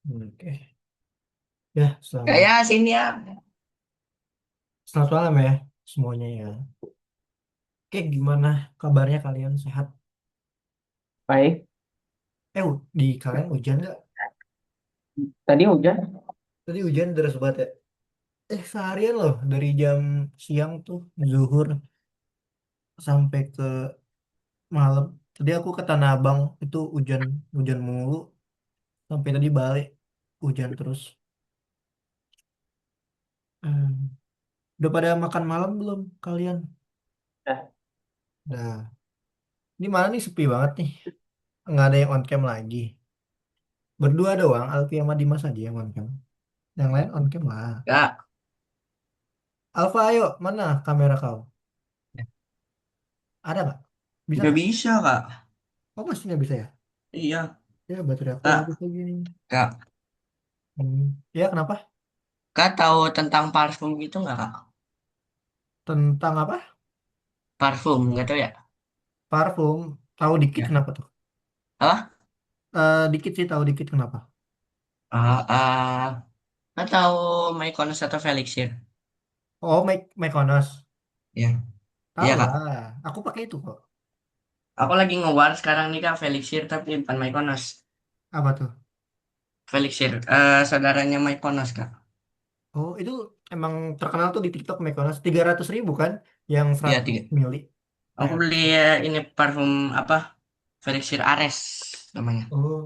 Oke. Ya, selamat. Kayak sini ya. Selamat malam ya semuanya ya. Oke, gimana kabarnya kalian sehat? Baik, Di kalian hujan nggak? tadi hujan. Tadi hujan deras banget ya. Seharian loh dari jam siang tuh zuhur sampai ke malam. Tadi aku ke Tanah Abang itu hujan hujan mulu sampai tadi balik hujan terus. Hmm. Udah pada makan malam belum kalian? Nah, Nah, ini malam nih sepi banget nih. Nggak ada yang on cam lagi. Berdua doang, Alfi sama Dimas aja yang on cam. Yang lain on cam lah. Kak, Alfa, ayo, mana kamera kau? Ada nggak? Bisa nggak nggak? bisa, Kak. Oh, masih nggak bisa ya? Iya, Ya, baterai aku Kak. habis lagi nih. Kak, Ya, kenapa? Kak tahu tentang parfum gitu nggak, Kak? Tentang apa? Parfum, nggak tahu ya? Parfum. Tahu dikit Ya. kenapa tuh? Apa? Dikit sih, tahu dikit kenapa? Kak tahu Mykonos atau Felixir? Oh, Mykonos. Ya. Tahu Iya, Kak. lah. Aku pakai itu kok. Aku lagi nge-war sekarang nih, Kak, Felixir, tapi bukan Mykonos. Apa tuh? Felixir, saudaranya Mykonos, Kak. Oh, itu emang terkenal tuh di TikTok Mykonos. 300.000 kan? Yang Iya, 100 tiga. mili. Aku beli ini parfum apa? Felixir Ares namanya. Oh,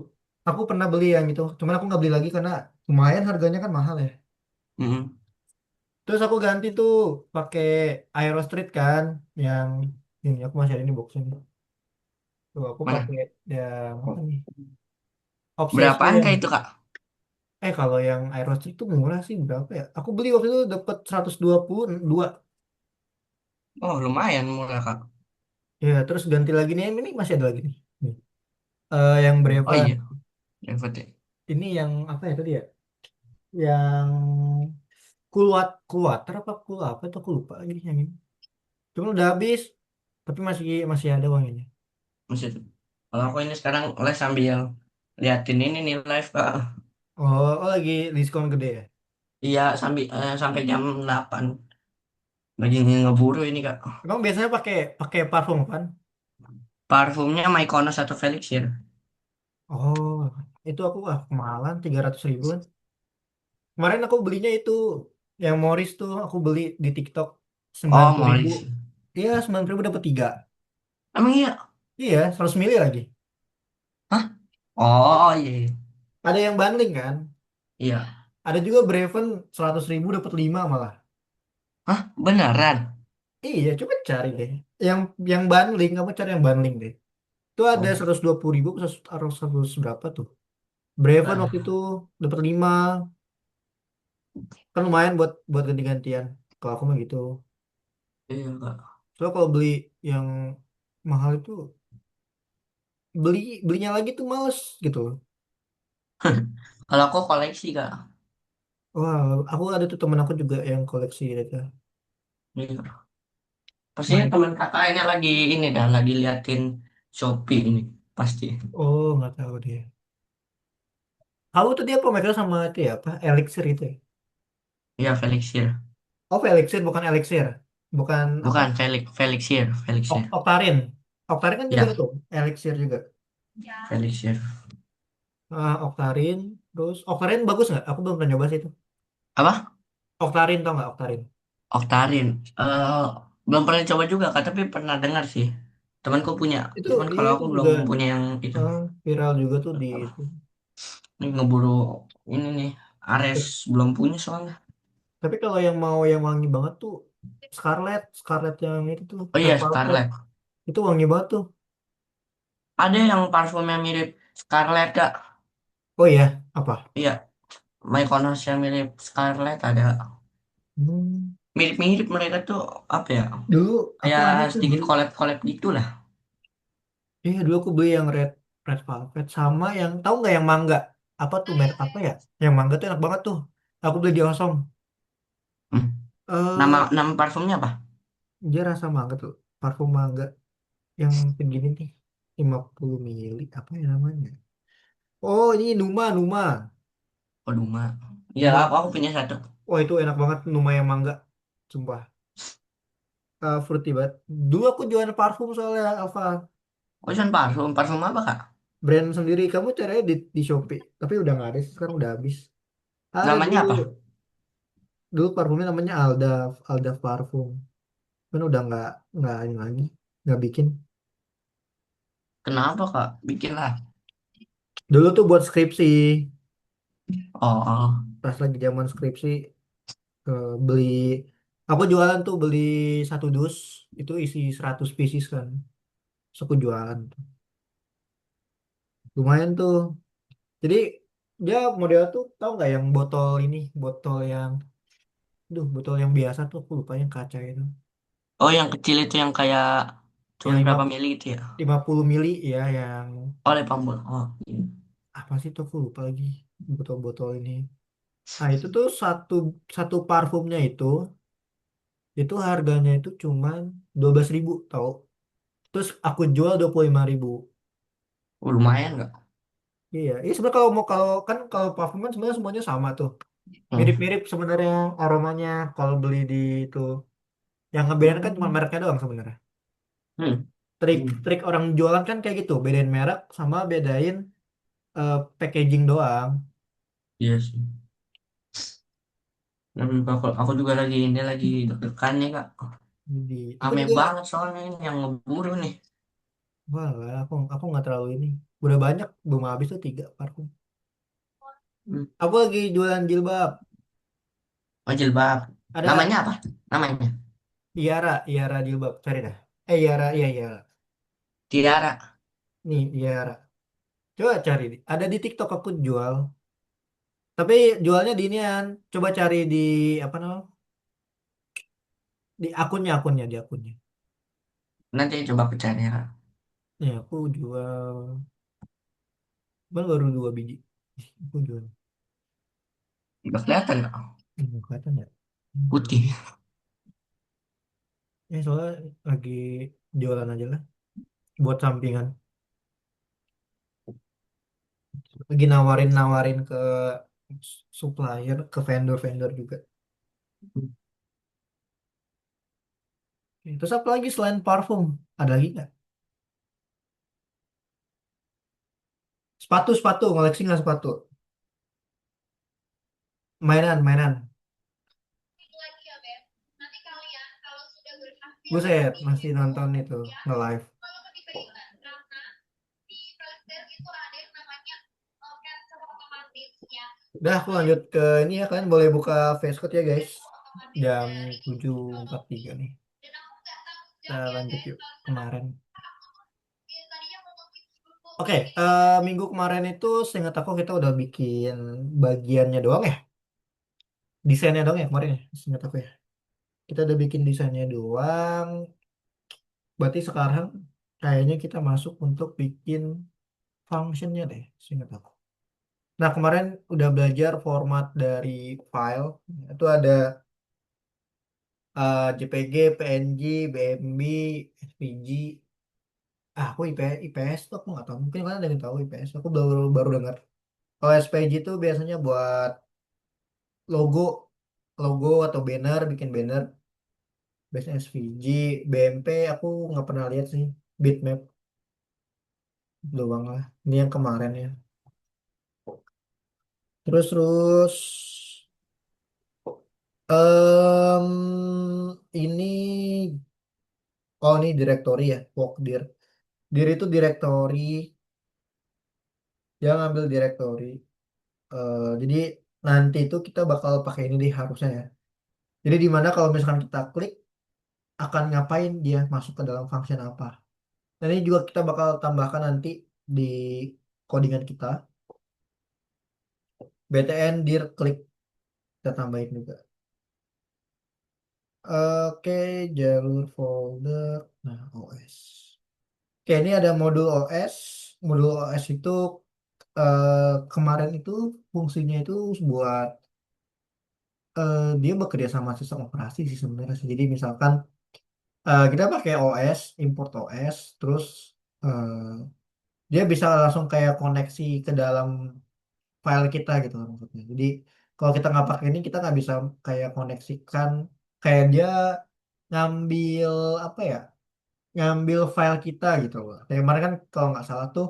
aku pernah beli yang itu. Cuman aku nggak beli lagi karena lumayan harganya kan mahal ya. Mm-mm. Terus aku ganti tuh pakai Aero Street kan, yang ini aku masih ada ini boxnya nih. Tuh aku pakai Mana? yang apa nih? Obsession Berapaan yang kak itu, Kak? kalau yang Aero Street tuh murah sih berapa ya? Aku beli waktu itu dapat 122. Oh, lumayan murah, Kak. Ya, terus ganti lagi nih, ini masih ada lagi nih. Nih. Yang Oh Breva. iya, dapat ya. Ini yang apa ya tadi ya? Yang Kuater apa apa itu aku lupa lagi yang ini. Cuma udah habis, tapi masih masih ada uangnya. Maksud, kalau aku ini sekarang les sambil liatin ini nih live, Kak. Oh, lagi diskon gede ya? Iya, sampai jam 8. Lagi ngeburu ini, Kak. Emang biasanya pakai pakai parfum kan? Parfumnya Mykonos atau Felixir. Oh, itu aku kemahalan 300.000 kan. Kemarin aku belinya itu yang Morris tuh aku beli di TikTok sembilan Oh, puluh ribu. Morris. Iya 90.000 dapat tiga. Emang iya? Iya 100 mili lagi. Hah? Oh iya, iya. Ada yang bundling kan? Iya. Ada juga Braven 100.000 dapat 5 malah. Hah? Beneran? Iya coba cari deh. Yang bundling kamu cari yang bundling deh. Itu ada Oh, 120.000 atau 100 berapa tuh? Braven waktu itu ah, dapat 5. Kan lumayan buat buat ganti-gantian. Kalau aku mah gitu. iya, Kak. Soalnya kalau beli yang mahal itu belinya lagi tuh males gitu. Kalau aku koleksi, Kak. Wah, aku ada tuh temen aku juga yang koleksi gitu. Iya. Pastinya Main. teman kakak ini lagi ini dah, lagi liatin Shopee ini. Pasti. Oh, nggak tahu dia. Aku tadi apa mereka sama itu ya apa? Elixir itu ya? Iya, Felixir. Oh, Elixir bukan Elixir. Bukan apa? Bukan Felixir, Felixir. Oktarin. Oktarin kan juga Ya, tuh. Elixir juga. Felixir. Oktarin. Terus Oktarin bagus nggak? Aku belum pernah nyoba sih itu. Apa? Oktarin tau nggak Oktarin? Oktarin. Eh, belum pernah coba juga, Kak, tapi pernah dengar sih. Temanku punya. Itu Cuman iya kalau itu aku belum juga punya yang itu. viral juga tuh di itu. Ini ngeburu ini nih. Ares belum punya soalnya. Tapi kalau yang mau yang wangi banget tuh Scarlett yang itu tuh Oh Red iya, Velvet. Scarlett. Itu wangi banget tuh. Ada yang parfumnya mirip Scarlett, Kak. Oh iya, apa? Iya, Mykonos yang mirip Scarlett ada. Hmm, Mirip-mirip mereka tuh apa ya? dulu aku Kayak ada tuh sedikit dulu. collab-collab gitu lah. Iya, dulu aku beli yang Red Velvet sama yang tahu nggak yang mangga? Apa tuh merek apa ya? Yang mangga tuh enak banget tuh. Aku beli di Osom. Hmm. Nama Eh, nama parfumnya apa? dia rasa mangga tuh. Parfum mangga yang segini nih. 50 mili apa ya namanya? Oh, ini Numa, Numa. Oh, Duma. Iya, Numa. aku punya satu. Wah itu enak banget Numa yang mangga. Sumpah. Fruity banget. Dulu aku jualan parfum soalnya Alfa. Ocean parfum. Parfum apa, Kak? Brand sendiri kamu caranya di Shopee. Tapi udah nggak ada sih, sekarang udah habis. Ada Namanya dulu. apa? Dulu parfumnya namanya Aldaf. Aldaf parfum. Kan udah nggak ini lagi. Nggak bikin. Kenapa, Kak? Bikinlah. Dulu tuh buat skripsi. Oh, oh. Pas lagi zaman skripsi beli. Aku jualan tuh beli satu dus. Itu isi 100 pieces kan. Terus aku jualan. Lumayan tuh. Jadi dia model tuh tahu nggak yang botol ini, botol yang, botol yang biasa tuh aku lupa yang kaca itu, Oh, yang kecil itu yang kayak cuma yang berapa mili gitu ya? 50 mili ya, yang Oleh Pambul. Oh, iya. apa sih tuh aku lupa lagi botol-botol ini. Nah itu tuh satu satu parfumnya itu harganya itu cuman 12.000 tau. Terus aku jual 25.000. Oh, lumayan nggak? Iya, ini sebenarnya kalau mau kalau kan kalau parfum kan sebenarnya semuanya sama tuh. Hmm. Mirip-mirip sebenarnya aromanya kalau beli di itu. Yang ngebedain kan cuma Hmm. mereknya doang sebenarnya. Hmm. Trik Hmm. trik orang jualan kan kayak gitu, bedain merek sama bedain packaging doang. Iya sih. Aku juga lagi ini lagi deg-degan nih, Kak. Jadi aku Ame juga, banget soalnya ini yang ngeburu nih. wah nggak, aku nggak terlalu ini. Udah banyak, belum habis tuh 3 parfum. Hmm. Aku lagi jualan jilbab. Oh, jilbab. Namanya Ada apa? Namanya? Iara jilbab, cari dah. Iara, iya Iara. Tiara. Nih Iara. Coba cari, ada di TikTok aku jual. Tapi jualnya di inian. Coba cari di apa namanya? Di akunnya di akunnya. Nanti coba aku cari ya. Nih aku jual, baru 2 biji. Aku jual. Udah kelihatan nggak? Kelihatan ya? Putih. Soalnya lagi jualan aja lah buat sampingan. Lagi nawarin ke supplier, ke vendor-vendor juga. Terus apa lagi selain parfum? Ada lagi nggak? Sepatu, ngoleksi nggak sepatu? Mainan. Buset, masih nonton itu nge-live. Udah, aku lanjut ke ini ya, kalian boleh buka Facecode ya guys. Jam 7.43 nih. Kita lanjut yuk kemarin. Oke, minggu kemarin itu seingat aku kita udah bikin bagiannya doang ya. Desainnya doang ya kemarin ya, seingat aku ya. Kita udah bikin desainnya doang. Berarti sekarang kayaknya kita masuk untuk bikin functionnya deh, seingat aku. Nah, kemarin udah belajar format dari file. Itu ada JPG, PNG, BMB, SVG. Aku IPS tuh aku nggak tahu. Mungkin kalian ada yang tahu IPS. Aku baru baru dengar. Kalau SVG itu biasanya buat logo, logo atau banner, bikin banner. Biasanya SVG, BMP aku nggak pernah lihat sih. Bitmap doang lah. Ini yang kemarin ya. Terus ini, oh ini directory ya, walk dir. Dir itu directory, dia ngambil directory. Jadi nanti itu kita bakal pakai ini deh harusnya ya. Jadi di mana kalau misalkan kita klik akan ngapain dia masuk ke dalam function apa. Dan ini juga kita bakal tambahkan nanti di codingan kita. btn dir klik kita tambahin juga. Oke, jalur folder. Nah, OS. Oke, ini ada modul OS. Modul OS itu kemarin itu fungsinya itu buat dia bekerja sama sistem operasi sih sebenarnya sih. Jadi misalkan kita pakai OS, import OS, terus dia bisa langsung kayak koneksi ke dalam file kita gitu loh maksudnya. Jadi kalau kita nggak pakai ini kita nggak bisa kayak koneksikan kayak dia ngambil apa ya, ngambil file kita gitu loh. Kayak kemarin kan kalau nggak salah tuh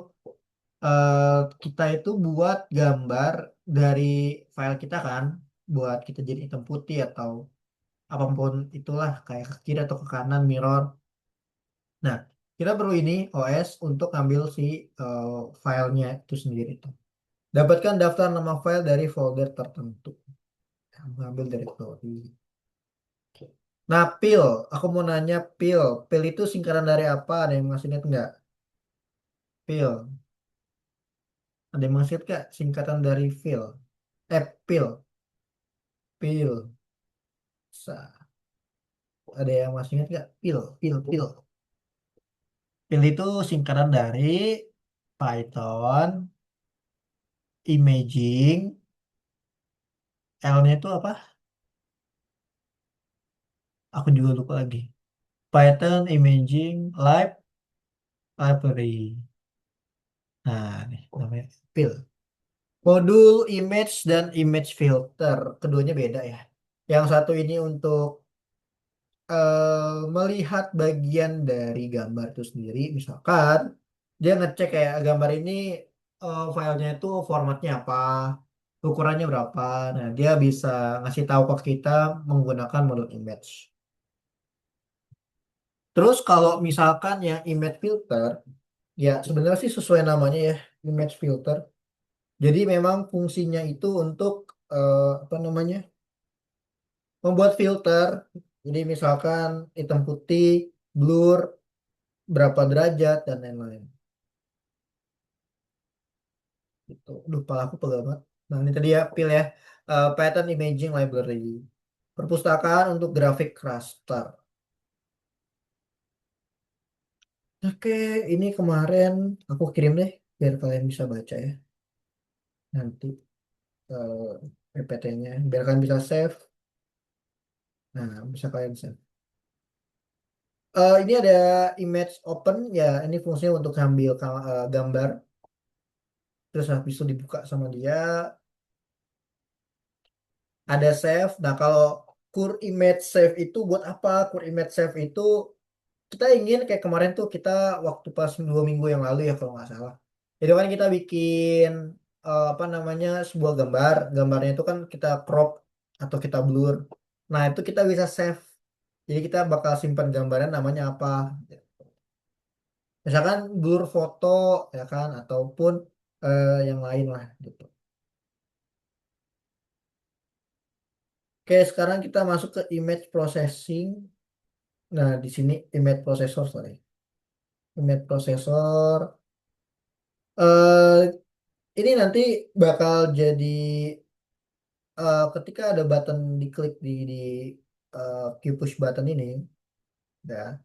eh, kita itu buat gambar dari file kita kan, buat kita jadi hitam putih atau apapun itulah kayak ke kiri atau ke kanan mirror. Nah, kita perlu ini OS untuk ngambil si eh, filenya itu sendiri tuh. Dapatkan daftar nama file dari folder tertentu. Ambil dari Cloud. Nah, pil. Aku mau nanya pil. Pil itu singkatan dari apa? Ada yang masih ingat nggak? Pil. Ada yang masih ingat nggak? Singkatan dari fil. Pil. Pil. Ada yang masih ingat nggak? Pil. Pil. Pil. Pil itu singkatan dari Python, imaging, L-nya itu apa? Aku juga lupa lagi. Python Imaging Library. Nah, nih namanya pil. Modul image dan image filter. Keduanya beda ya. Yang satu ini untuk melihat bagian dari gambar itu sendiri. Misalkan dia ngecek kayak gambar ini filenya itu formatnya apa, ukurannya berapa. Nah, dia bisa ngasih tahu ke kita menggunakan modul image. Terus kalau misalkan yang image filter, ya sebenarnya sih sesuai namanya ya, image filter. Jadi memang fungsinya itu untuk apa namanya? Membuat filter. Jadi misalkan hitam putih, blur, berapa derajat dan lain-lain. Gitu. Lupa aku pegal banget. Nah, ini tadi ya pil ya. Pattern Imaging Library. Perpustakaan untuk grafik raster. Oke, ini kemarin aku kirim deh biar kalian bisa baca ya. Nanti PPT-nya biar kalian bisa save. Nah, bisa kalian save. Ini ada image open ya. Ini fungsinya untuk ambil gambar. Terus habis itu dibuka sama dia. Ada save. Nah, kalau Core Image Save itu buat apa? Core Image Save itu kita ingin kayak kemarin tuh kita waktu pas 2 minggu yang lalu ya kalau nggak salah. Itu kan kita bikin apa namanya sebuah gambar. Gambarnya itu kan kita crop atau kita blur. Nah, itu kita bisa save. Jadi kita bakal simpan gambarnya namanya apa. Misalkan blur foto ya kan ataupun yang lain lah gitu. Oke, sekarang kita masuk ke image processing. Nah, di sini image processor, sorry. Image processor. eh ini nanti bakal jadi ketika ada button diklik di Q push button ini, ya,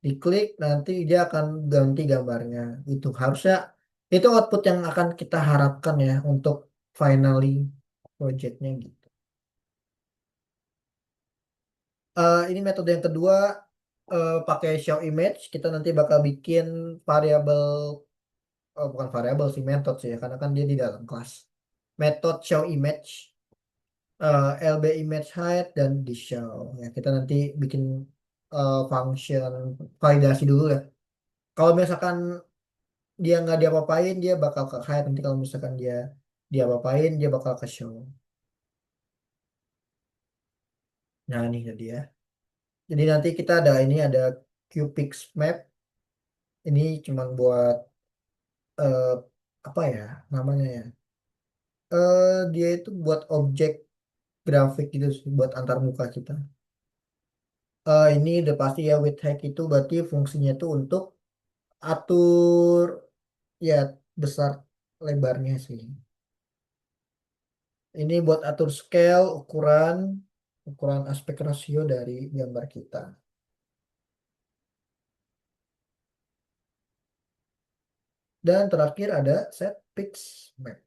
diklik nanti dia akan ganti gambarnya. Itu harusnya itu output yang akan kita harapkan ya untuk finally projectnya gitu. Ini metode yang kedua pakai show image. Kita nanti bakal bikin variabel, oh bukan variabel sih, metode sih ya, karena kan dia di dalam kelas. Metode show image, LB image height dan di show. Ya, kita nanti bikin function validasi dulu ya. Kalau misalkan dia nggak diapa-apain, dia bakal ke hide. Nanti kalau misalkan dia diapa-apain, dia bakal ke show. Nah, ini jadi ya. Jadi nanti kita ada ini ada QPix map. Ini cuman buat eh, apa ya namanya ya? Dia itu buat objek grafik gitu sih, buat antar muka kita. Ini udah pasti ya with height itu berarti fungsinya itu untuk atur ya besar lebarnya sih. Ini buat atur scale, ukuran, ukuran aspek rasio dari gambar kita. Dan terakhir ada set pix map.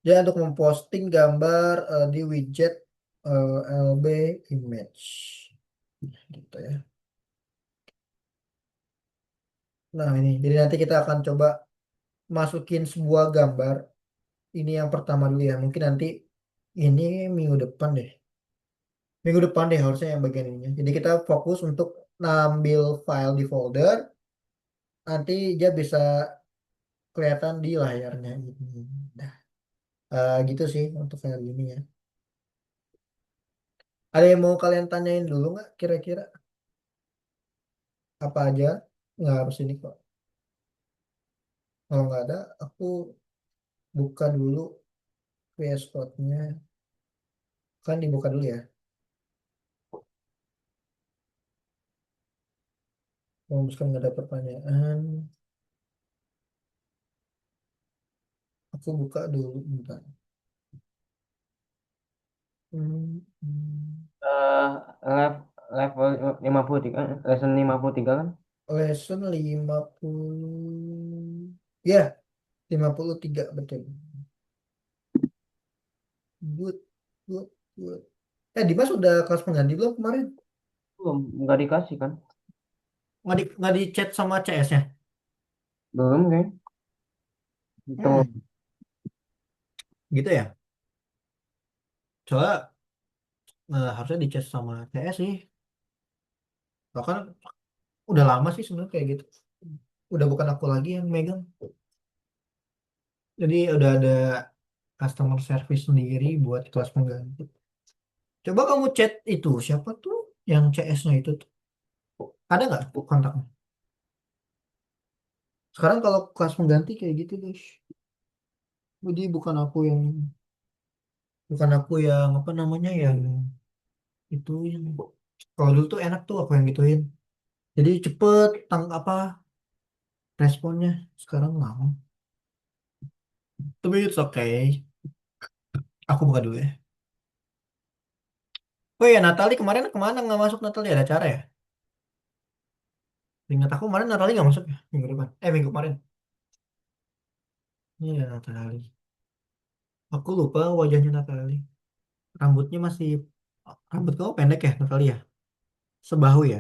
Jadi untuk memposting gambar di widget LB image. Gitu ya. Nah ini, jadi nanti kita akan coba masukin sebuah gambar. Ini yang pertama dulu ya. Mungkin nanti ini minggu depan deh. Minggu depan deh harusnya yang bagian ini. Jadi kita fokus untuk ngambil file di folder. Nanti dia bisa kelihatan di layarnya ini. Nah, gitu sih untuk file ini ya. Ada yang mau kalian tanyain dulu nggak kira-kira apa aja? Nggak harus ini kok. Kalau nggak ada, aku buka dulu VS Code-nya. Kan dibuka dulu ya. Kalau misalkan nggak ada pertanyaan, aku buka dulu bentar. Hmm, hmm. Eh, lev- level 53 kan, lesson 53 kan. Lesson 50. Ya, 53 betul. Good, good, good. Dimas udah kelas pengganti belum kemarin? Belum, nggak dikasih kan. Nggak di chat sama CS-nya? Belum kan. Hmm, Itu gitu ya. Soalnya harusnya di chat sama CS sih. Bahkan udah lama sih sebenarnya kayak gitu. Udah bukan aku lagi yang megang. Jadi udah ada customer service sendiri buat kelas pengganti. Coba kamu chat itu siapa tuh yang CS-nya itu tuh? Ada nggak kontaknya? Sekarang kalau kelas pengganti kayak gitu guys. Jadi bukan aku yang apa namanya yang itu yang kalau dulu tuh enak tuh aku yang gituin. Jadi cepet apa responnya. Sekarang lama. Tapi it's okay. Aku buka dulu ya. Oh ya Natali kemarin kemana nggak masuk Natali ada acara ya? Ingat aku kemarin Natali nggak masuk ya minggu depan. Minggu kemarin. Iya Natali. Aku lupa wajahnya Natali. Rambutnya masih rambut kamu pendek ya Natali ya? Sebahu ya?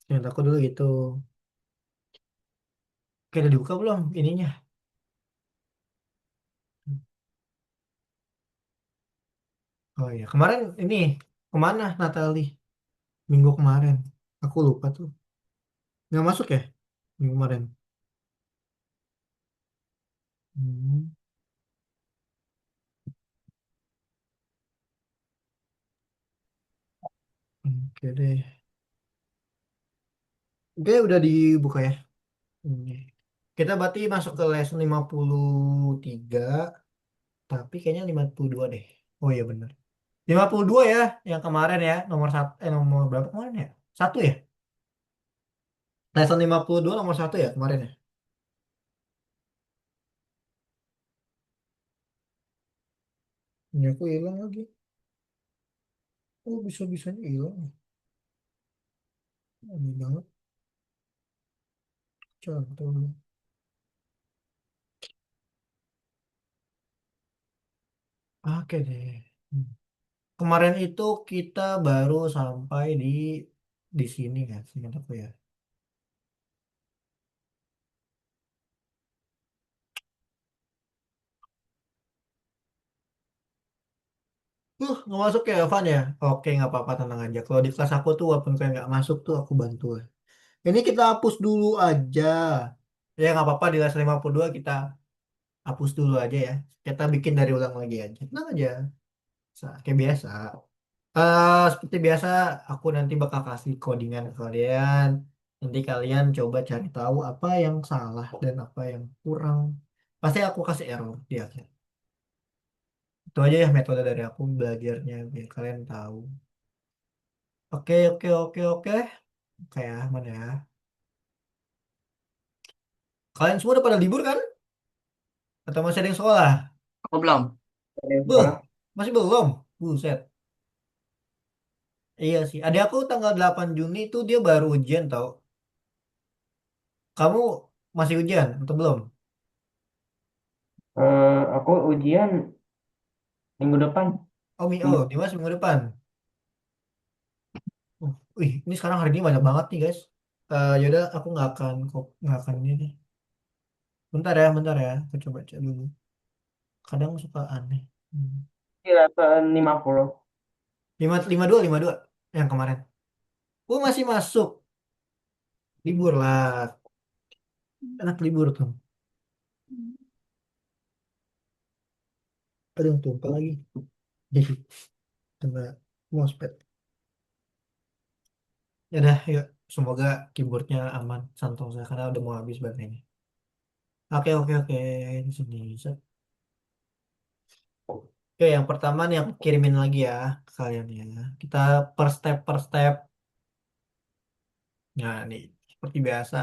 Ingat aku dulu gitu. Oke, udah dibuka belum ininya? Oh iya, kemarin ini kemana Natali? Minggu kemarin. Aku lupa tuh. Nggak masuk ya? Minggu kemarin. Hmm, oke deh. Oke, udah dibuka ya. Ini. Kita berarti masuk ke lesson 53, tapi kayaknya 52 deh. Oh iya bener. 52 ya, yang kemarin ya, nomor satu, nomor berapa kemarin ya? Satu ya? Lesson 52 nomor satu ya kemarin ya? Ini aku hilang lagi. Oh bisa-bisanya hilang. Aneh banget. Contoh. Oke deh. Hmm. Kemarin itu kita baru sampai di sini kan, seingat aku ya. Nggak masuk ya Evan ya? Oke, nggak apa-apa, tenang aja. Kalau di kelas aku tuh, walaupun kayak nggak masuk tuh, aku bantu. Ini kita hapus dulu aja. Ya, nggak apa-apa, di kelas 52 kita hapus dulu aja ya. Kita bikin dari ulang lagi aja. Tenang aja. Kayak biasa. Seperti biasa, aku nanti bakal kasih codingan ke kalian. Nanti kalian coba cari tahu apa yang salah dan apa yang kurang. Pasti aku kasih error di akhir. Itu aja ya metode dari aku belajarnya biar kalian tahu. Oke, oke, oke, oke. Kayak mana ya? Kalian semua udah pada libur kan? Atau masih ada yang sekolah? Aku belum. Ada yang Beuh, sekolah. masih belum? Buset. Iya sih. Ada aku tanggal 8 Juni itu dia baru ujian tau. Kamu masih ujian atau belum? Aku ujian minggu depan. Oh, Minggu Dimas minggu depan. Wih, ini sekarang hari ini banyak banget nih guys. Yaudah, aku nggak akan ini. Bentar ya, aku coba cek dulu. Kadang suka aneh. Hmm. Di level 50. Lima dua yang kemarin. Oh, masih masuk. Libur lah. Enak libur tuh. Aduh, tumpah lagi. Kena mousepad. Ya udah, yuk. Semoga keyboardnya aman, Santosa, karena udah mau habis baterainya. Oke, oke, oke. Di sini. Set. Oke, yang pertama nih aku kirimin lagi ya ke kalian ya. Kita per step. Nah, nih seperti biasa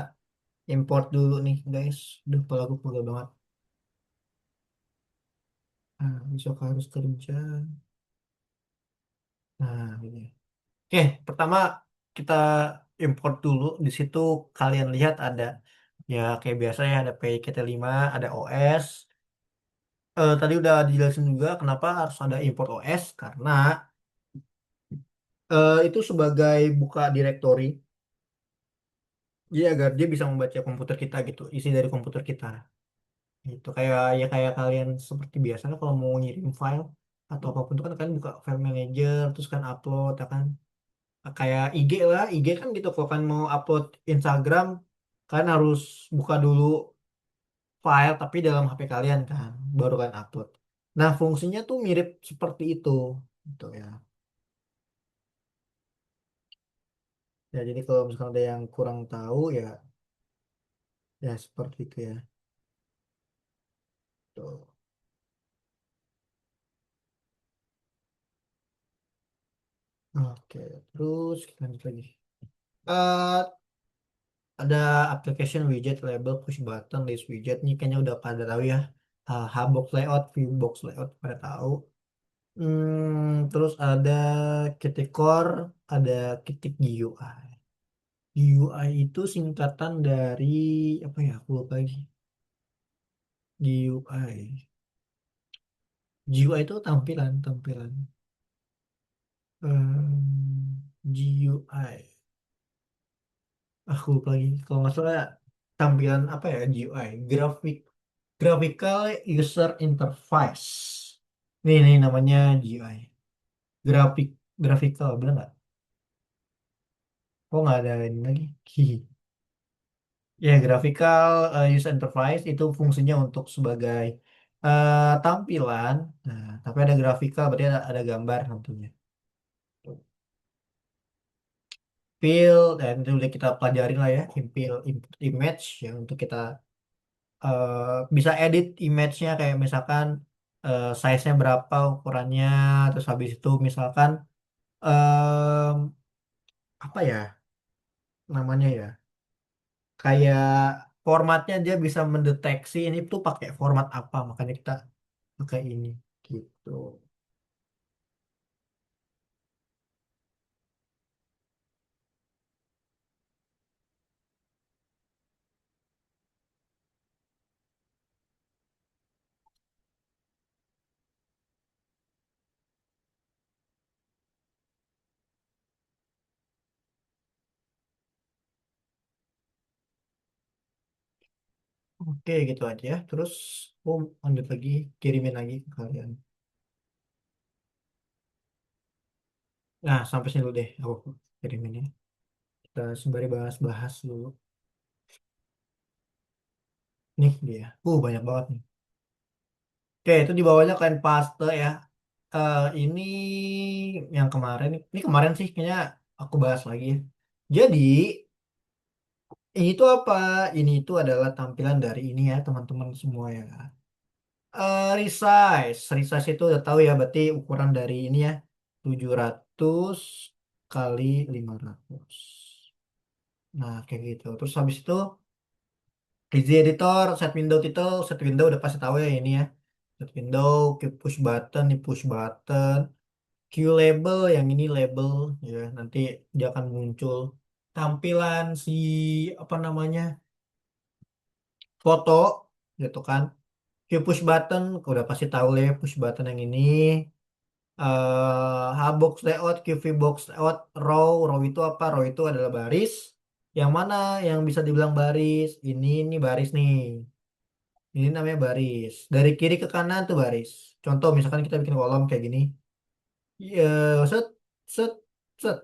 import dulu nih, guys. Udah kepala aku pegel banget. Nah, besok harus kerja. Nah, ini. Oke, pertama kita import dulu. Di situ kalian lihat ada ya kayak biasa ya ada PKT5, ada OS. Tadi udah dijelasin juga kenapa harus ada import OS karena itu sebagai buka directory. Jadi agar dia bisa membaca komputer kita gitu, isi dari komputer kita. Itu kayak ya kayak kalian seperti biasa lah kalau mau ngirim file atau apapun itu kan kalian buka file manager terus kan upload ya kan. Kayak IG lah, IG kan gitu kalau kan mau upload Instagram kan harus buka dulu file tapi dalam HP kalian kan baru kan upload. Nah, fungsinya tuh mirip seperti itu gitu ya. Ya jadi kalau misalnya ada yang kurang tahu ya ya seperti itu ya. Tuh. Oke, terus kita lanjut lagi. Eh ada application widget label push button list widget nih kayaknya udah pada tahu ya. Hbox layout, viewbox layout pada tahu. Terus ada Qt Core, ada Qt GUI. GUI itu singkatan dari apa ya? Aku lupa lagi. GUI. GUI itu tampilan, tampilan. GUI. Aku lupa lagi. Kalau nggak salah tampilan apa ya GUI? Graphical User Interface. Nih namanya GUI. Grafik, graphical, bener nggak? Kok nggak ada ini lagi? Hihi. Ya, graphical user interface itu fungsinya untuk sebagai tampilan. Nah, tapi ada graphical berarti ada gambar tentunya. Fill dan itu udah kita pelajarin lah ya, input image yang untuk kita bisa edit image-nya kayak misalkan size-nya berapa ukurannya, terus habis itu misalkan em, apa ya namanya ya, kayak formatnya dia bisa mendeteksi ini tuh pakai format apa, makanya kita pakai ini gitu. Oke gitu aja. Terus aku lanjut lagi, kirimin lagi ke kalian. Nah, sampai sini dulu deh aku kirimin ya. Kita sembari bahas-bahas dulu. Nih dia. Banyak banget nih. Oke, itu di bawahnya kalian paste ya. Ini yang kemarin. Ini kemarin sih kayaknya aku bahas lagi ya. Jadi, ini tuh apa? Ini itu adalah tampilan dari ini ya, teman-teman semua ya. Resize itu udah tahu ya, berarti ukuran dari ini ya, 700 kali 500. Nah, kayak gitu. Terus habis itu easy editor, set window udah pasti tahu ya ini ya. Set window, push button, nih push button, Q label, yang ini label ya. Nanti dia akan muncul tampilan si apa namanya? Foto gitu kan. Q push button, udah pasti tahu lah ya push button yang ini. Hbox layout, QV box layout, row itu apa? Row itu adalah baris. Yang mana yang bisa dibilang baris? Ini baris nih. Ini namanya baris. Dari kiri ke kanan tuh baris. Contoh misalkan kita bikin kolom kayak gini. Ya, set, set, set.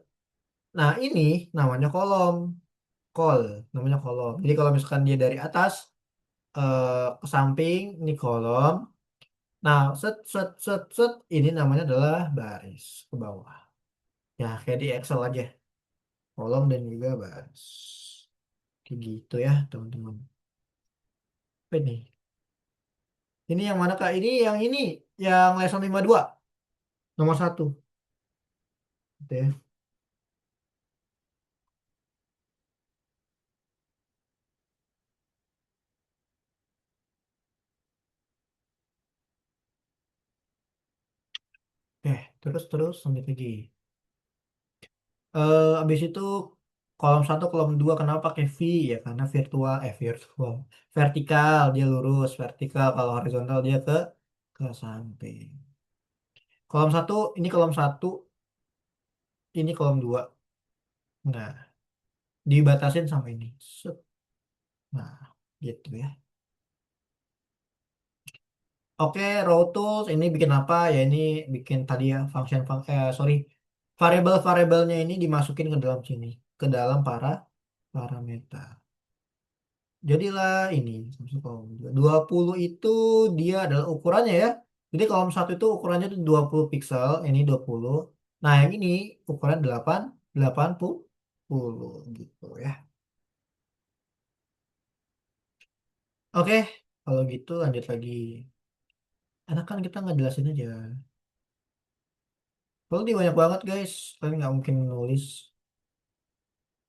Nah, ini namanya kolom. Kol, namanya kolom. Jadi kalau misalkan dia dari atas ke samping, ini kolom. Nah, set, set, set, set. Ini namanya adalah baris ke bawah. Ya, kayak di Excel aja. Kolom dan juga baris. Kayak gitu ya, teman-teman. Apa ini? Ini yang mana, Kak? Ini yang ini. Yang lesson 52. Nomor satu. Gitu ya. Oke, terus lanjut lagi. Habis itu kolom satu, kolom dua kenapa pakai V ya? Karena virtual, vertikal dia lurus, vertikal kalau horizontal dia ke samping. Kolom satu, ini kolom satu, ini kolom dua. Nah, dibatasin sama ini. Set. Nah, gitu ya. Oke, raw tools ini bikin apa ya? Ini bikin tadi ya sorry, variabel-variabelnya ini dimasukin ke dalam sini, ke dalam parameter. Jadilah ini 20 itu dia adalah ukurannya ya. Jadi kalau satu itu ukurannya itu 20 piksel, ini 20. Nah, yang ini ukuran 80 gitu ya. Oke, kalau gitu lanjut lagi. Enak kan kita nggak jelasin aja. Kalau ini banyak banget guys, kalian nggak mungkin nulis.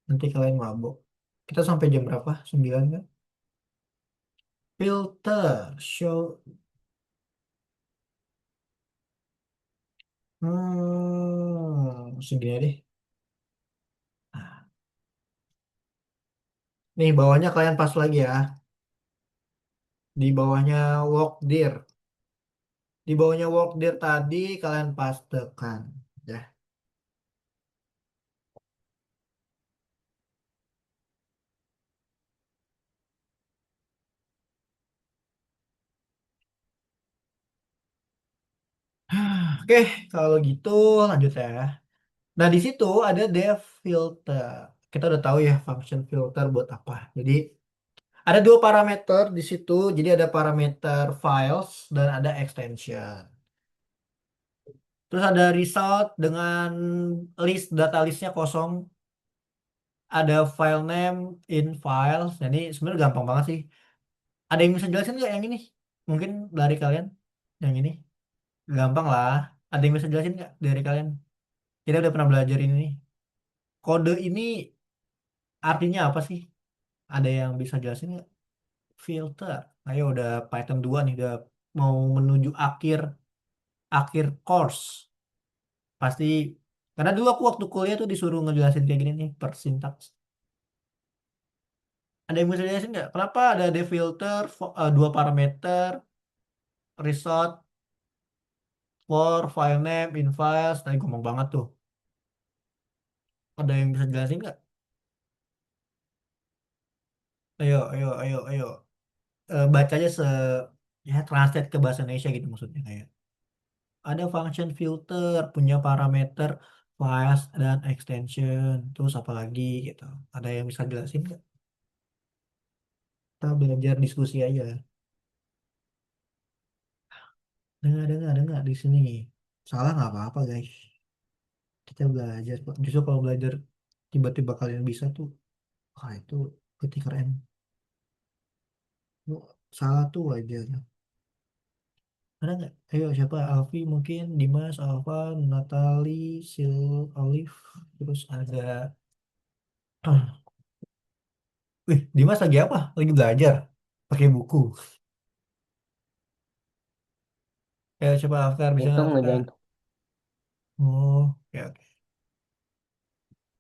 Nanti kalian mabok. Kita sampai jam berapa? 9 kan? Filter, show. Segini deh. Nah, nih bawahnya kalian pas lagi ya. Di bawahnya walk dir. Di bawahnya walk dir tadi kalian pastekan. Ya. Oke, kalau gitu lanjut ya. Nah, di situ ada def filter. Kita udah tahu ya function filter buat apa. Jadi ada dua parameter di situ. Jadi ada parameter files dan ada extension. Terus ada result dengan data listnya kosong. Ada file name in files. Jadi sebenarnya gampang banget sih. Ada yang bisa jelasin nggak yang ini? Mungkin dari kalian yang ini gampang lah. Ada yang bisa jelasin nggak dari kalian? Kita udah pernah belajar ini nih. Kode ini artinya apa sih? Ada yang bisa jelasin nggak? Filter. Ayo udah Python 2 nih, udah mau menuju akhir akhir course. Pasti karena dulu aku waktu kuliah tuh disuruh ngejelasin kayak gini nih per sintaks. Ada yang bisa jelasin nggak? Kenapa ada defilter dua parameter result for file name in files? Tadi ngomong banget tuh. Ada yang bisa jelasin nggak? Ayo, ayo, ayo, ayo. Bacanya ya translate ke bahasa Indonesia gitu maksudnya kayak. Ada function filter, punya parameter files dan extension. Terus apa lagi gitu. Ada yang bisa jelasin nggak? Kita belajar diskusi aja. Dengar di sini. Salah nggak apa-apa guys. Kita belajar kok. Justru kalau belajar tiba-tiba kalian bisa tuh, wah itu berarti keren. Lu salah tuh aja. Ada nggak? Ayo siapa? Alfi mungkin, Dimas, Alfa, Natali, Sil, Olive, terus ada. Wih, Dimas lagi apa? Lagi belajar. Pakai buku. Ya coba Afkar, bisa Itu nggak Afkar? ngerjain Oh, oke oke.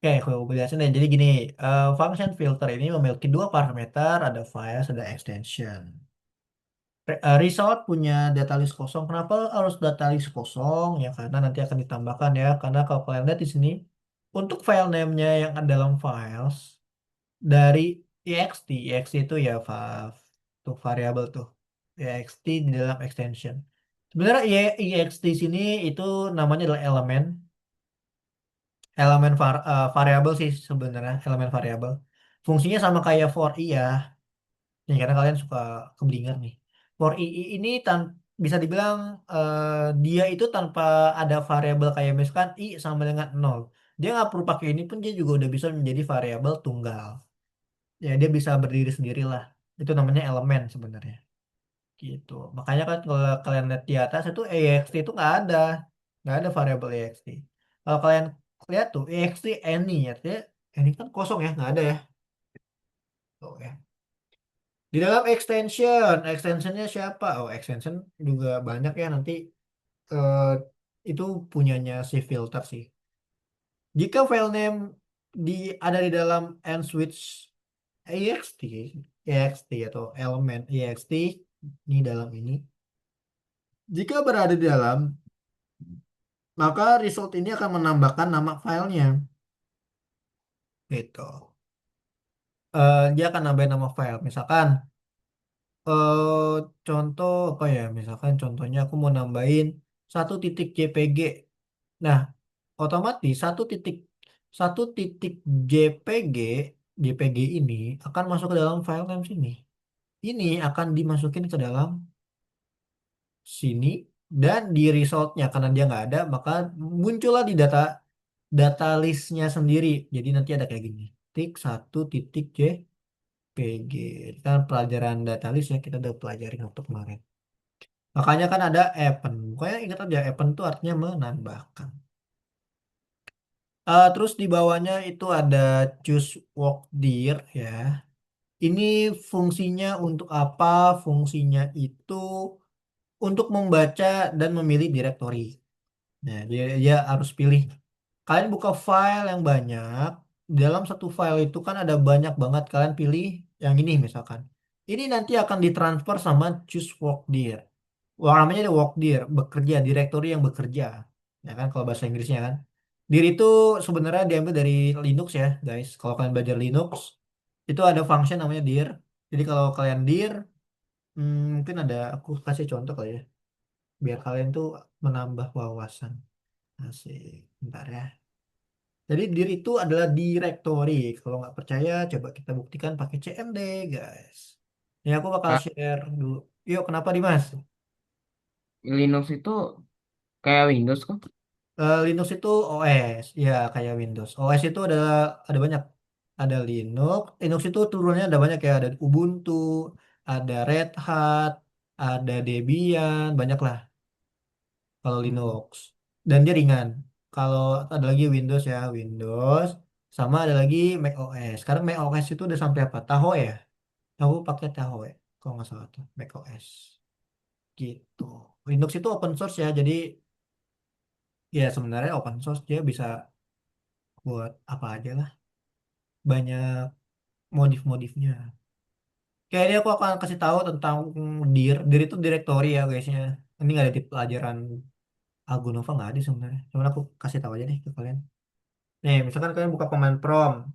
Oke, aku jelasin deh. Jadi gini, function filter ini memiliki dua parameter, ada files, ada extension. Result punya data list kosong. Kenapa harus data list kosong? Ya karena nanti akan ditambahkan ya. Karena kalau kalian lihat di sini, untuk file name-nya yang ada dalam files, dari ext itu ya tuh variabel tuh ext di dalam extension. Sebenarnya ext sini itu namanya adalah elemen elemen variabel sih sebenarnya elemen variabel. Fungsinya sama kayak for i ya. Nih, karena kalian suka keblinger nih. For ini bisa dibilang dia itu tanpa ada variabel kayak misalkan i sama dengan nol. Dia nggak perlu pakai ini pun dia juga udah bisa menjadi variabel tunggal. Ya dia bisa berdiri sendiri lah. Itu namanya elemen sebenarnya. Gitu. Makanya kan kalau kalian lihat di atas itu ext itu nggak ada variabel ext. Kalau kalian lihat tuh ext any artinya any kan kosong ya, nggak ada ya. Tuh ya. Di dalam extensionnya siapa? Oh, extension juga banyak ya nanti eh, itu punyanya si filter sih. Jika file name ada di dalam end switch ext, ext atau elemen ext ini dalam ini, jika berada di dalam, maka result ini akan menambahkan nama filenya. Gitu. Dia akan nambahin nama file. Misalkan eh contoh apa ya? Misalkan contohnya aku mau nambahin satu titik JPG. Nah, otomatis satu titik JPG JPG ini akan masuk ke dalam file name sini. Ini akan dimasukin ke dalam sini dan di resultnya karena dia nggak ada maka muncullah di data data listnya sendiri. Jadi nanti ada kayak gini. Tik satu titik JPG. Ini kan pelajaran data list ya kita udah pelajarin waktu kemarin. Makanya kan ada append. Pokoknya ingat aja append itu artinya menambahkan. Terus di bawahnya itu ada choose walk dir ya. Ini fungsinya untuk apa? Fungsinya itu untuk membaca dan memilih direktori. Nah, dia harus pilih. Kalian buka file yang banyak. Dalam satu file itu kan ada banyak banget. Kalian pilih yang ini misalkan. Ini nanti akan ditransfer sama choose walk dir. Wah, namanya ada walk dir, bekerja, direktori yang bekerja. Ya kan kalau bahasa Inggrisnya kan. Dir itu sebenarnya diambil dari Linux ya, guys. Kalau kalian belajar Linux, itu ada function namanya dir. Jadi kalau kalian dir, mungkin ada aku kasih contoh kali ya, biar kalian tuh menambah wawasan. Asik, bentar ya. Jadi dir itu adalah directory. Kalau nggak percaya, coba kita buktikan pakai CMD, guys. Ini aku bakal Kak, share dulu. Yuk, kenapa Dimas? Linux itu kayak Windows kok. Linux itu OS, ya kayak Windows. OS itu ada banyak. Ada Linux itu turunannya ada banyak ya. Ada Ubuntu, ada Red Hat, ada Debian, banyak lah kalau Hmm. Linux. Dan dia ringan. Kalau ada lagi Windows ya, Windows. Sama ada lagi Mac OS. Sekarang Mac OS itu udah sampai apa? Tahoe ya? Aku pakai Tahoe, kalau nggak salah tuh, Mac OS. Gitu. Linux itu open source ya, jadi ya sebenarnya open source dia bisa buat apa aja lah. Banyak modif-modifnya. Kayaknya aku akan kasih tahu tentang dir. Dir itu directory ya guysnya. Ini nggak ada di pelajaran Algonova nggak ada sebenarnya. Cuman aku kasih tahu aja nih ke kalian. Nih, misalkan kalian buka command prompt.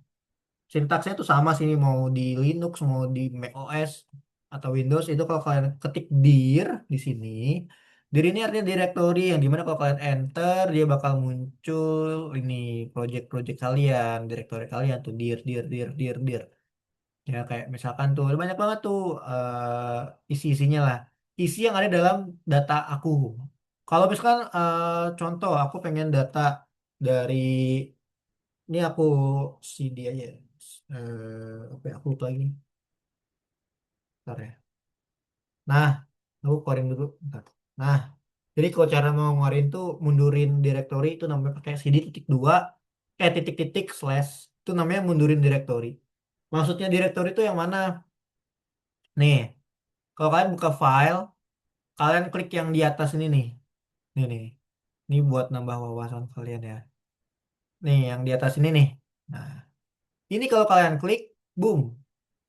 Sintaksnya itu sama sih mau di Linux, mau di Mac OS atau Windows itu kalau kalian ketik dir di sini. Dir ini artinya directory yang dimana kalau kalian enter dia bakal muncul ini project-project kalian, directory kalian tuh dir dir dir dir dir. Ya kayak misalkan tuh ada banyak banget tuh isi-isinya lah. Isi yang ada dalam data aku. Kalau misalkan contoh aku pengen data dari ini aku CD aja. Apa ya, aku lupa lagi. Bentar ya. Nah, aku keluarin dulu. Bentar. Nah, jadi kalau cara mau ngeluarin tuh mundurin directory itu namanya pakai CD titik dua titik-titik slash itu namanya mundurin directory. Maksudnya directory itu yang mana? Nih, kalau kalian buka file kalian klik yang di atas ini nih. Nih. Ini buat nambah wawasan kalian ya. Nih, yang di atas ini nih. Nah, ini kalau kalian klik, boom.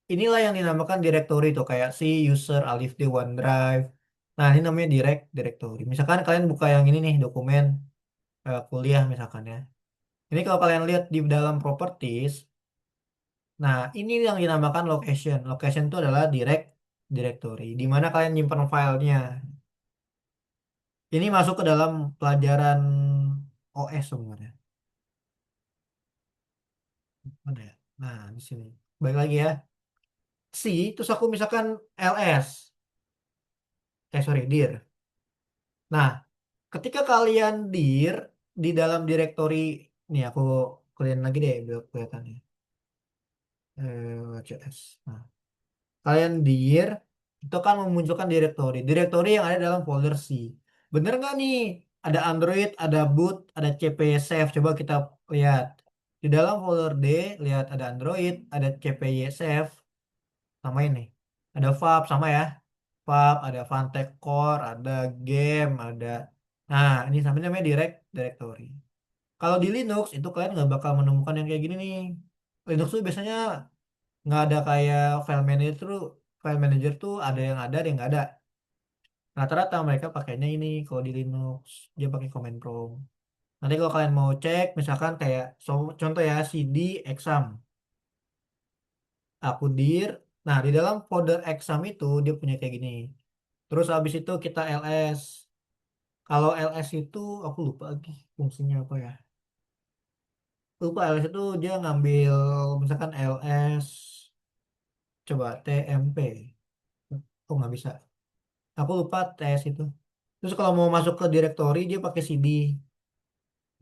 Inilah yang dinamakan directory itu kayak si user alif di OneDrive. Nah, ini namanya directory. Misalkan kalian buka yang ini nih, dokumen kuliah misalkan ya. Ini kalau kalian lihat di dalam properties, Nah, ini yang dinamakan location. Location itu adalah directory, di mana kalian nyimpan filenya. Ini masuk ke dalam pelajaran OS sebenarnya. Mana ya? Nah, di sini. Baik lagi ya. Terus aku misalkan ls. Sorry, dir. Nah, ketika kalian dir di dalam directory, nih aku kalian lagi deh biar kelihatannya. CS. Nah, kalian dir itu kan memunculkan directory. Directory yang ada dalam folder C. Bener nggak nih? Ada Android, ada boot, ada CPY save. Coba kita lihat. Di dalam folder D, lihat ada Android, ada CPY save, sama ini. Ada fab sama ya. Fab, ada Fantech Core, ada game, ada. Nah, ini sampai namanya directory. Kalau di Linux itu kalian nggak bakal menemukan yang kayak gini nih. Linux tuh biasanya nggak ada kayak file manager tuh ada yang nggak ada. Rata-rata mereka pakainya ini kalau di Linux dia pakai command prompt. Nanti kalau kalian mau cek misalkan kayak contoh ya cd exam aku dir. Nah, di dalam folder exam itu dia punya kayak gini. Terus habis itu kita ls. Kalau ls itu aku lupa lagi fungsinya apa ya. Lupa ls itu dia ngambil misalkan ls coba tmp. Oh nggak bisa. Aku lupa ts itu. Terus kalau mau masuk ke directory dia pakai cd.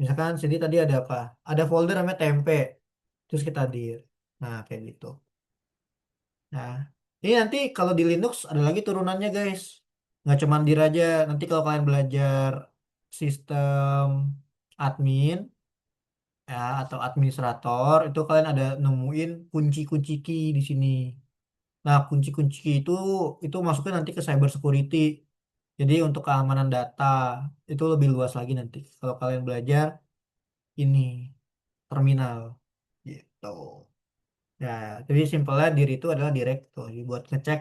Misalkan cd tadi ada apa? Ada folder namanya tempe. Terus kita dir. Nah kayak gitu. Nah ini nanti kalau di Linux ada lagi turunannya guys. Nggak cuma dir aja. Nanti kalau kalian belajar sistem admin ya atau administrator itu kalian ada nemuin kunci-kunci key di sini. Nah, kunci-kunci key itu masuknya nanti ke cyber security. Jadi untuk keamanan data itu lebih luas lagi nanti kalau kalian belajar ini terminal gitu. Ya, jadi simpelnya diri itu adalah directory buat ngecek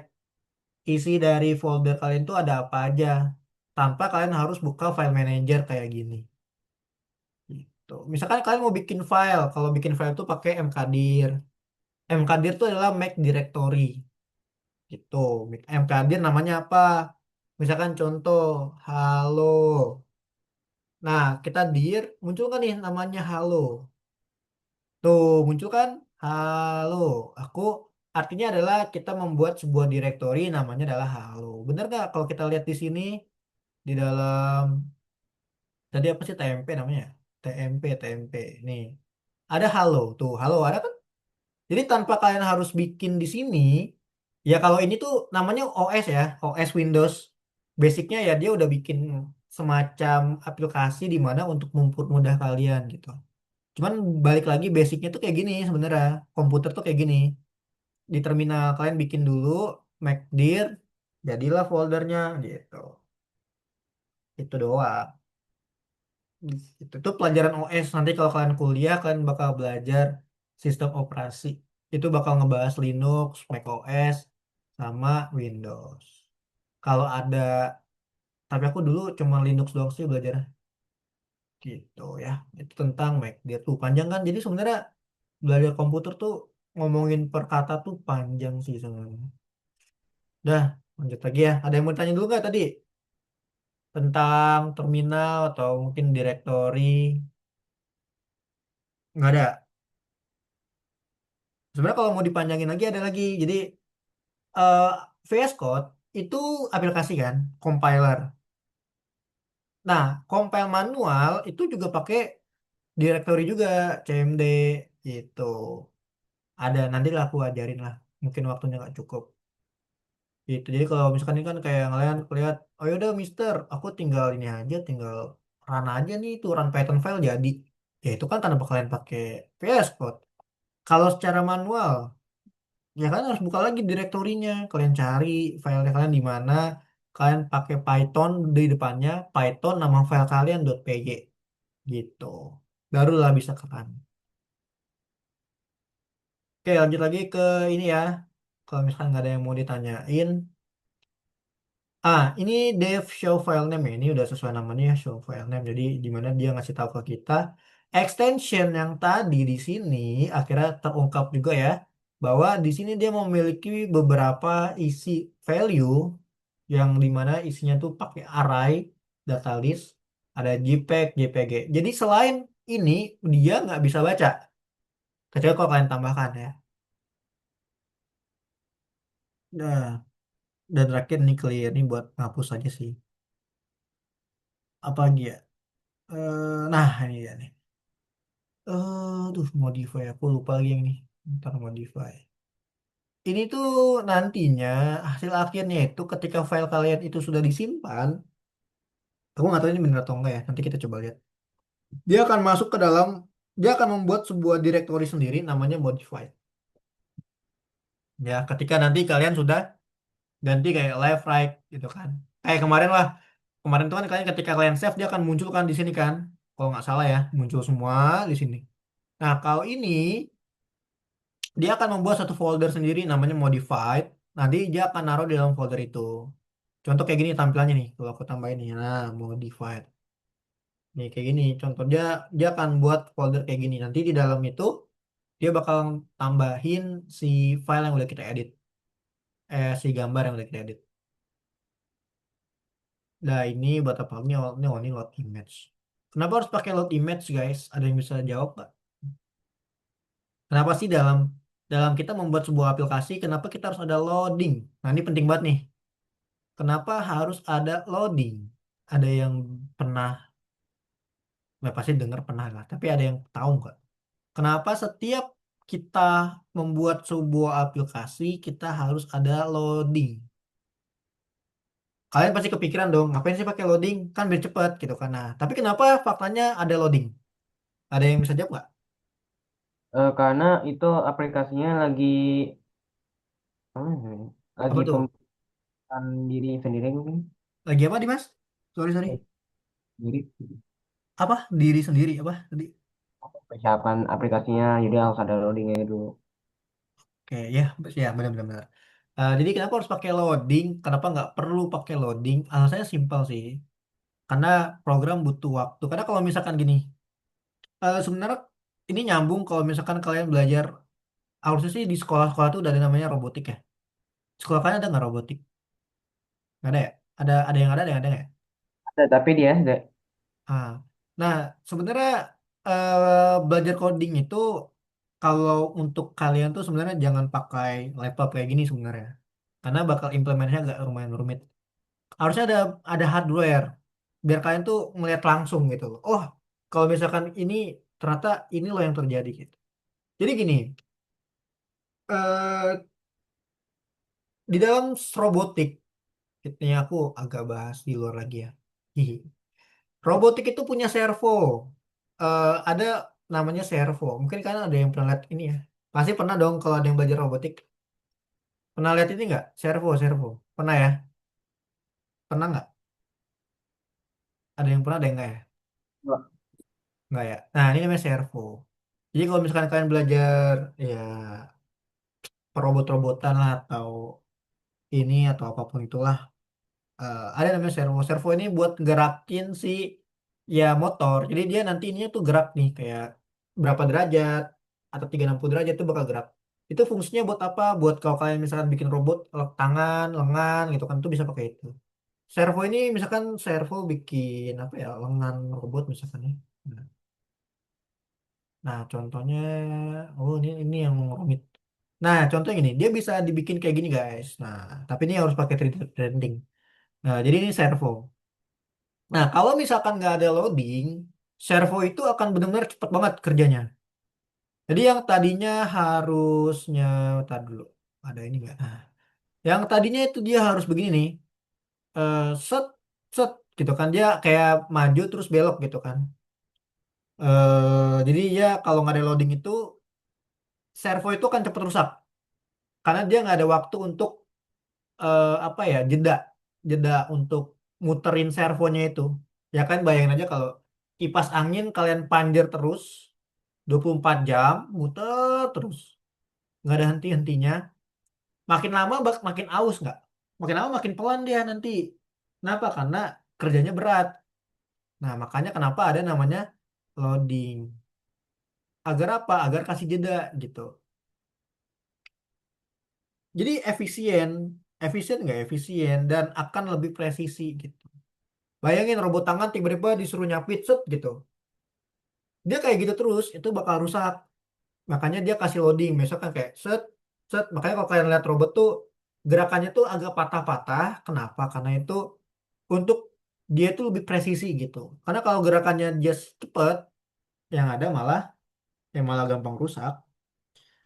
isi dari folder kalian itu ada apa aja tanpa kalian harus buka file manager kayak gini. Gitu. Misalkan kalian mau bikin file, kalau bikin file itu pakai mkdir. Mkdir itu adalah make directory. Gitu. Mkdir namanya apa? Misalkan contoh, halo. Nah, kita dir, muncul kan nih namanya halo. Tuh, muncul kan? Halo. Aku artinya adalah kita membuat sebuah directory namanya adalah halo. Bener nggak kalau kita lihat di sini di dalam tadi apa sih TMP namanya? TMP. Nih, ada halo. Tuh, halo ada kan? Jadi tanpa kalian harus bikin di sini, ya kalau ini tuh namanya OS ya, OS Windows. Basicnya ya dia udah bikin semacam aplikasi di mana untuk mempermudah kalian gitu. Cuman balik lagi basicnya tuh kayak gini sebenarnya. Komputer tuh kayak gini. Di terminal kalian bikin dulu MacDir, jadilah foldernya gitu. Itu doang. Itu pelajaran OS. Nanti kalau kalian kuliah kalian bakal belajar sistem operasi. Itu bakal ngebahas Linux, macOS, sama Windows. Kalau ada, tapi aku dulu cuma Linux doang sih belajar gitu ya. Itu tentang Mac. Dia tuh panjang kan. Jadi sebenarnya belajar komputer tuh ngomongin per kata tuh panjang sih sebenarnya. Dah, lanjut lagi ya. Ada yang mau tanya dulu nggak tadi? Tentang terminal atau mungkin directory? Nggak ada. Sebenarnya kalau mau dipanjangin lagi ada lagi. Jadi eh, VS Code itu aplikasi kan, compiler. Nah, compile manual itu juga pakai directory juga, cmd gitu. Ada nanti lah aku ajarin lah. Mungkin waktunya nggak cukup. Gitu. Jadi kalau misalkan ini kan kayak ngeliat, lihat, oh yaudah Mister, aku tinggal ini aja, tinggal run aja nih, tuh run Python file jadi. Ya itu kan tanpa kalian pakai VS Code. Kalau secara manual, ya kalian harus buka lagi direktorinya. Kalian cari filenya kalian di mana. Kalian pakai Python di depannya, Python nama file kalian .py gitu. Barulah bisa keren. Oke, lanjut lagi ke ini ya. Kalau misalkan nggak ada yang mau ditanyain. Ini dev show file name ya. Ini udah sesuai namanya ya, show file name. Jadi di mana dia ngasih tahu ke kita extension yang tadi di sini akhirnya terungkap juga ya. bahwa di sini dia memiliki beberapa isi value yang dimana isinya tuh pakai array, data list, ada JPEG, JPG. Jadi selain ini dia nggak bisa baca, kecuali kalau kalian tambahkan ya. Nah, dan terakhir nih clear nih buat ngapus aja sih. Apa lagi ya? Nah ini ya nih. Tuh modify aku lupa lagi yang ini. Ntar modify. Ini tuh nantinya hasil akhirnya itu ketika file kalian itu sudah disimpan, aku nggak tahu ini benar atau enggak ya. Nanti kita coba lihat. Dia akan masuk ke dalam, dia akan membuat sebuah directory sendiri namanya modify. Ya, ketika nanti kalian sudah ganti kayak left right gitu kan. Kayak kemarin lah. Kemarin tuh kan kalian ketika kalian save dia akan muncul kan di sini kan. Kalau nggak salah ya, muncul semua di sini. Nah, kalau ini dia akan membuat satu folder sendiri namanya modified. Nanti dia akan naruh di dalam folder itu. Contoh kayak gini tampilannya nih. Kalau aku tambahin nih, nah modified. Nih kayak gini. Contoh dia akan buat folder kayak gini. Nanti di dalam itu dia bakal tambahin si file yang udah kita edit. Si gambar yang udah kita edit. Nah ini buat apa? Ini load image. Kenapa harus pakai load image guys? Ada yang bisa jawab nggak? Kenapa sih dalam dalam kita membuat sebuah aplikasi, kenapa kita harus ada loading? Nah ini penting banget nih. Kenapa harus ada loading? Ada yang pernah, pasti dengar pernah lah. Tapi ada yang tahu nggak? Kenapa setiap kita membuat sebuah aplikasi, kita harus ada loading? Kalian pasti kepikiran dong, ngapain sih pakai loading? Kan biar cepet gitu kan. Nah, tapi kenapa faktanya ada loading? Ada yang bisa jawab nggak? Karena itu aplikasinya lagi apa ya, Apa lagi tuh? pembuatan diri sendiri mungkin. Lagi apa, Dimas? Sorry, sorry. Eh, Diri Apa? Diri sendiri, apa? Tadi. persiapan aplikasinya jadi harus ada loadingnya dulu. Oke, ya, benar-benar. Benar. Jadi kenapa harus pakai loading? Kenapa nggak perlu pakai loading? Alasannya simpel sih. Karena program butuh waktu. Karena kalau misalkan gini, sebenarnya ini nyambung kalau misalkan kalian belajar, harusnya sih di sekolah-sekolah tuh udah ada namanya robotik ya. Sekolah kalian ada nggak robotik? Nggak ada ya? Ada yang ada nggak ya? Ada tapi dia ada. Ah. Nah, sebenarnya belajar coding itu kalau untuk kalian tuh sebenarnya jangan pakai laptop kayak gini sebenarnya. Karena bakal implementasinya agak lumayan rumit. Harusnya ada hardware biar kalian tuh melihat langsung gitu loh. Oh, kalau misalkan ini ternyata ini loh yang terjadi gitu. Jadi gini, eh di dalam robotik, ini aku agak bahas di luar lagi ya. Hihi. Robotik itu punya servo. Ada namanya servo. Mungkin kalian ada yang pernah lihat ini ya. Pasti pernah dong kalau ada yang belajar robotik. Pernah lihat ini nggak? Servo, servo. Pernah ya? Pernah nggak? Ada yang pernah, ada yang nggak ya? Nggak ya? Nah, ini namanya servo. Jadi kalau misalkan kalian belajar ya perobot-robotan lah atau ini atau apapun itulah, ada namanya servo. Servo ini buat gerakin si ya motor. Jadi dia nanti ininya tuh gerak nih kayak berapa derajat atau 360 derajat itu bakal gerak. Itu fungsinya buat apa? Buat kalau kalian misalkan bikin robot tangan, lengan gitu kan itu bisa pakai itu. Servo ini misalkan servo bikin apa ya lengan robot misalkan ya. Nah, contohnya, oh ini yang rumit. Nah, contohnya ini, dia bisa dibikin kayak gini guys. Nah, tapi ini harus pakai 3D printing. Nah, jadi ini servo. Nah, kalau misalkan nggak ada loading, servo itu akan benar-benar cepat banget kerjanya. Jadi yang tadinya harusnya, tar dulu, ada ini nggak? Nah, yang tadinya itu dia harus begini nih, set, set, gitu kan. Dia kayak maju terus belok gitu kan. Jadi ya kalau nggak ada loading itu, servo itu akan cepat rusak. Karena dia nggak ada waktu untuk apa ya jeda untuk muterin servonya itu ya kan bayangin aja kalau kipas angin kalian panjer terus 24 jam muter terus nggak ada henti-hentinya makin lama makin aus nggak makin lama makin pelan dia nanti kenapa karena kerjanya berat nah makanya kenapa ada namanya loading agar apa agar kasih jeda gitu Jadi efisien, efisien nggak efisien dan akan lebih presisi gitu. Bayangin robot tangan tiba-tiba disuruh nyapit set gitu. Dia kayak gitu terus, itu bakal rusak. Makanya dia kasih loading, misalkan kayak set, set. Makanya kalau kalian lihat robot tuh gerakannya tuh agak patah-patah. Kenapa? Karena itu untuk dia itu lebih presisi gitu. Karena kalau gerakannya dia cepet, yang ada malah yang malah gampang rusak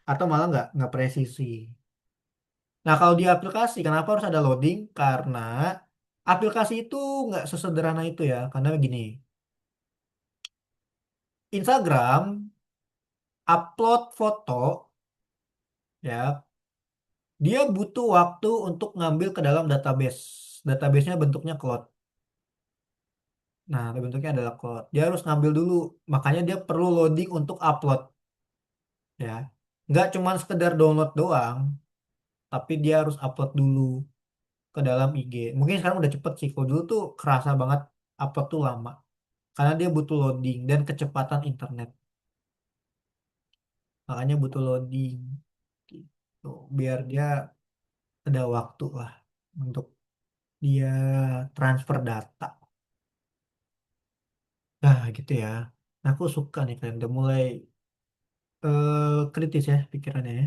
atau malah nggak presisi. Nah, kalau di aplikasi, kenapa harus ada loading? Karena aplikasi itu nggak sesederhana itu ya. Karena begini, Instagram upload foto ya, dia butuh waktu untuk ngambil ke dalam database. Databasenya bentuknya cloud. Nah, bentuknya adalah cloud. Dia harus ngambil dulu. Makanya dia perlu loading untuk upload ya. Nggak cuma sekedar download doang, tapi dia harus upload dulu ke dalam IG. Mungkin sekarang udah cepet sih. Kalau dulu tuh kerasa banget upload tuh lama. Karena dia butuh loading dan kecepatan internet. Makanya butuh loading gitu. Biar dia ada waktu lah untuk dia transfer data. Nah, gitu ya. Nah, aku suka nih kalian udah mulai kritis ya pikirannya ya.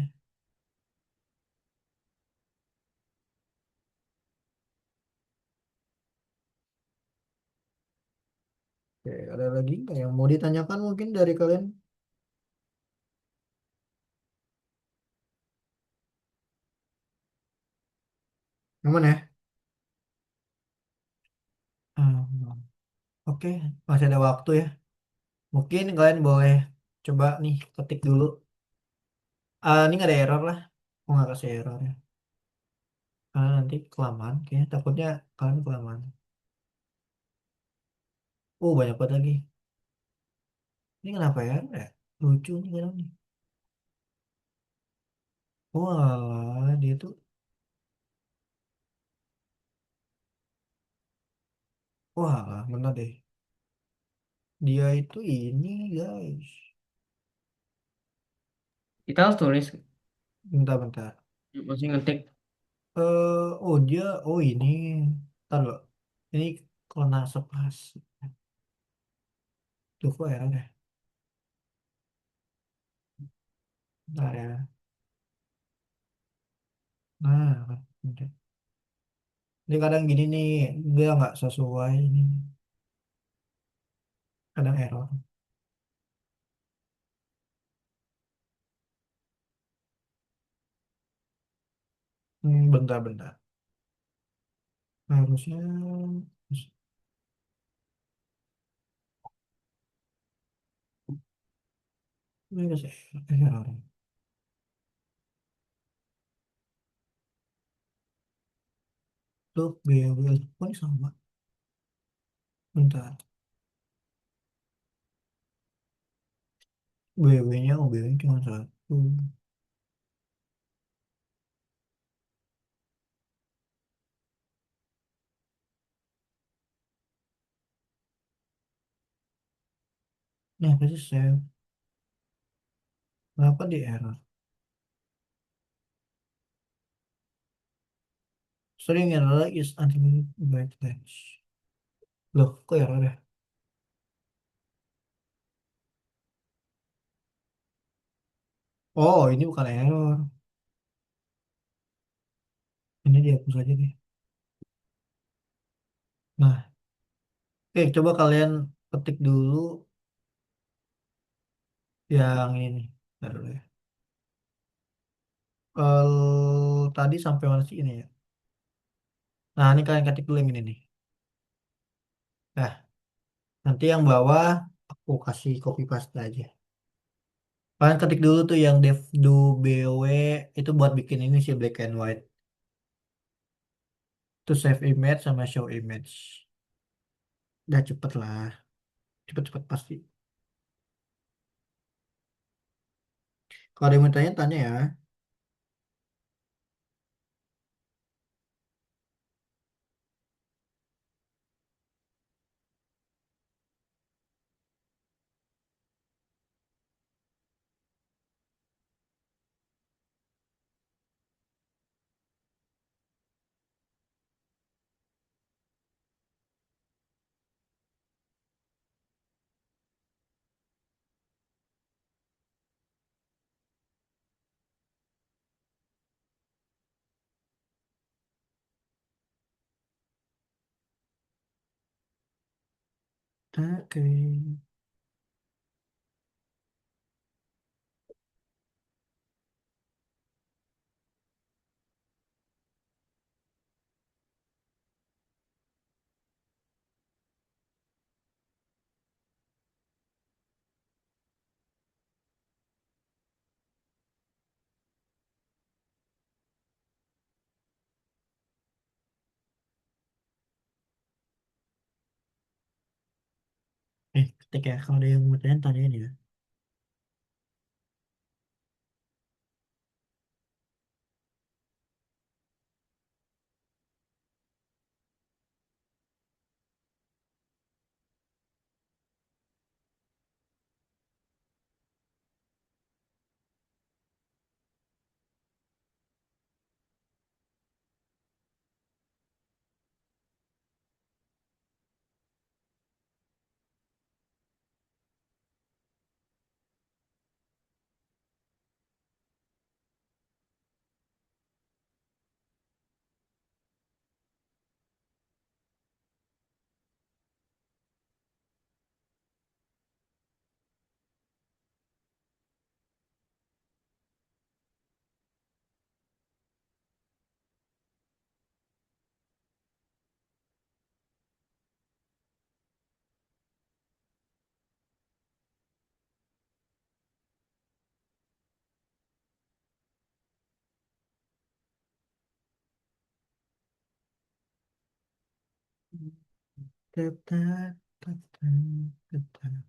Oke, ada lagi nggak yang mau ditanyakan mungkin dari kalian? Aman ya? Hmm, oke, masih ada waktu ya. Mungkin kalian boleh coba nih ketik dulu. Ini nggak ada error lah. Aku nggak kasih error ya. Karena nanti kelamaan. Kayaknya takutnya kalian kelamaan. Oh, banyak banget lagi. Ini kenapa ya? Lucu nih kadang nih. Wah, dia tuh. Wah, mana deh. Dia itu ini guys. Kita harus tulis, Bentar-bentar. maksudnya ngetik. Oh dia, oh ini. Ntar loh. Ini kena sepas. Tuh kok ya deh. Bentar ya. Nah, bentar. Ini kadang gini nih, dia nggak sesuai ini. Kadang error. Bentar-bentar. Harusnya, ini nggak sih error. Tuh, BW. Oh, ini sama. Bentar. BW-nya, oh BW cuma satu. Ini apa sih save? Kenapa di error? Sering error is unlimited bytedance. Loh, kok error ya? Oh, ini bukan error. Ini dihapus aja deh. Nah, oke, coba kalian ketik dulu yang ini nih. Bentar dulu ya. Kalau tadi sampai mana sih ini ya? Nah, ini kalian ketik dulu yang ini nih. Nah, nanti yang bawah aku kasih copy paste aja. Kalian ketik dulu tuh yang dev do bw itu buat bikin ini sih black and white. Itu save image sama show image. Udah cepet lah. Cepet-cepet pasti. Kalau ada yang mau tanya, tanya ya. Oke. Ketik ya. Kalau ada yang mau tanya, tanyain ya. Tetet, tetet, tetet.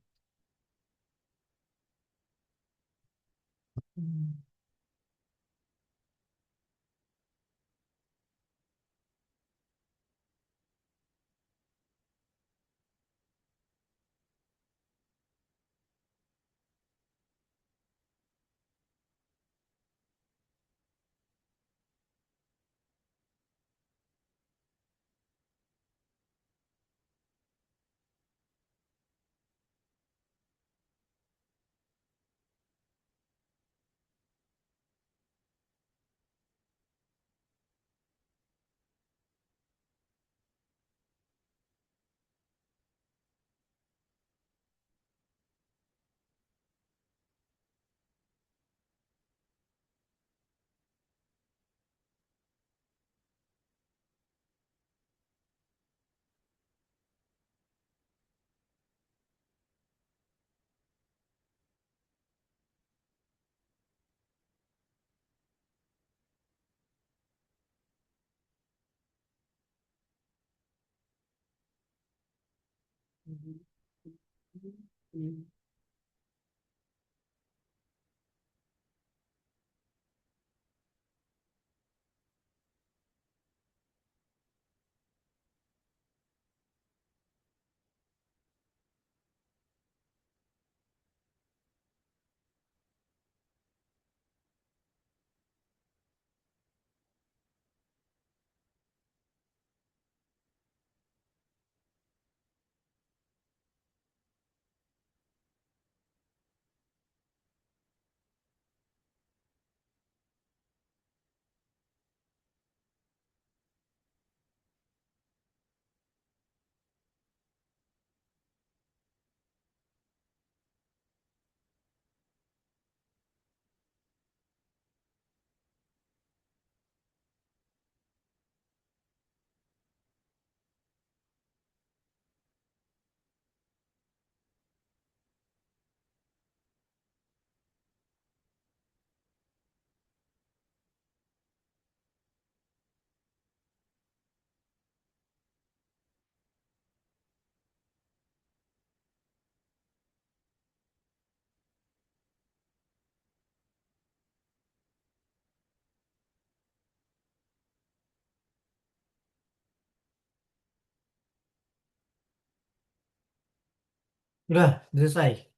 Udah, selesai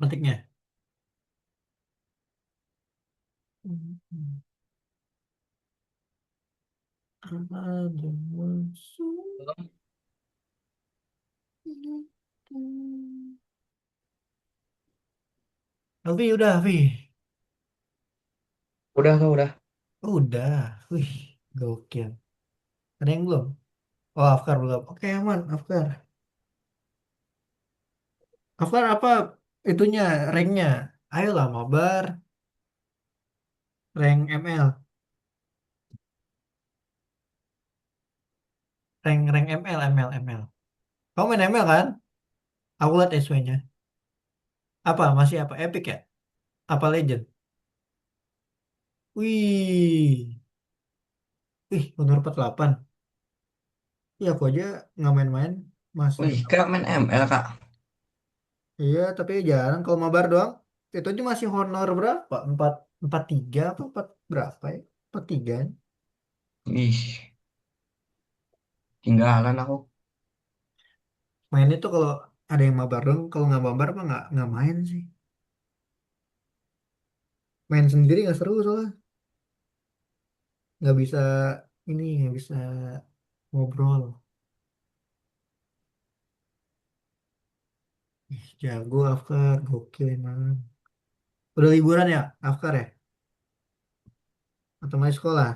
petiknya. Ada masuk. Belum. Alfi, udah, Alfi. Udah kak, udah. Udah. Wih, gokil. Ada yang belum? Oh, Afkar belum. Oke, aman, Afkar. Afkar apa itunya, ranknya? Ayolah mabar, rank ML, rank ML. Kamu main ML kan? Aku liat SW-nya. Apa masih apa? Epic ya? Apa Legend? Wih, honor 48. Iya, aku aja nggak main-main masih. Wih, kak main ML kak. Iya, tapi jarang kalau mabar doang. Itu aja masih honor berapa? 43 apa 4 berapa ya? 43. Ih, tinggalan aku. Main itu kalau ada yang mabar dong, kalau nggak mabar mah nggak main sih. Main sendiri nggak seru soalnya, nggak bisa nggak bisa ngobrol. Ih, jago Afkar, gokil emang. Udah liburan ya Afkar ya? Atau masih sekolah?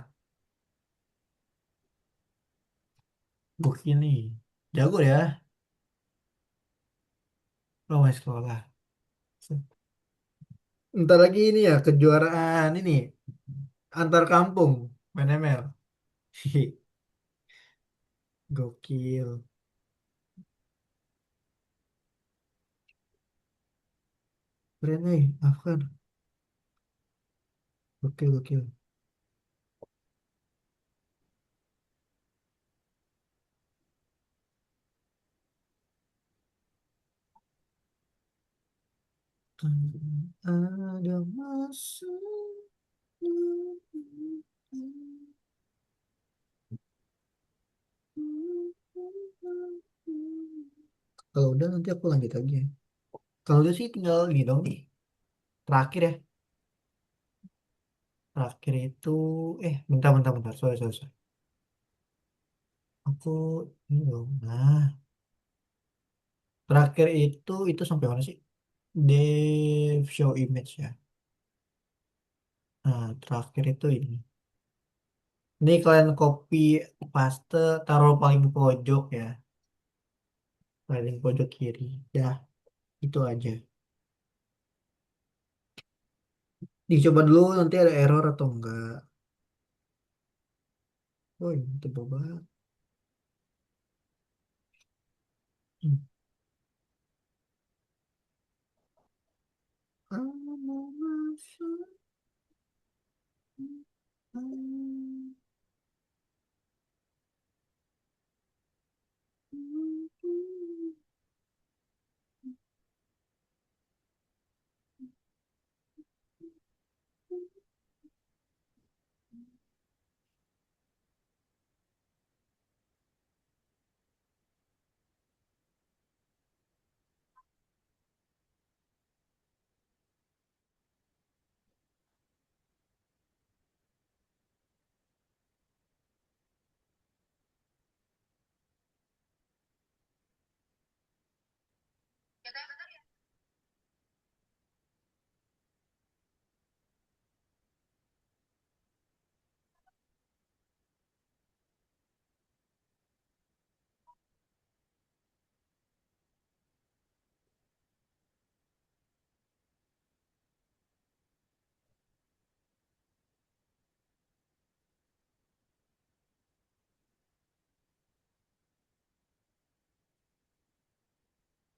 Gokil nih, jago ya. Lo masih sekolah. Ntar lagi ini ya kejuaraan ini antar kampung main ML. Gokil. Keren nih, Afgan. Gokil, gokil. Ada masa. Kalau udah nanti aku lanjut lagi ya. Kalau udah sih tinggal gini dong nih. Terakhir ya. Terakhir itu bentar. Sorry. Aku ini dong. Nah, terakhir itu sampai mana sih? Dev show image ya. Nah, terakhir itu ini. Ini kalian copy paste taruh paling pojok ya. Paling pojok kiri. Ya, itu aja. Dicoba dulu nanti ada error atau enggak. Oh, ini tebal banget. Hmm.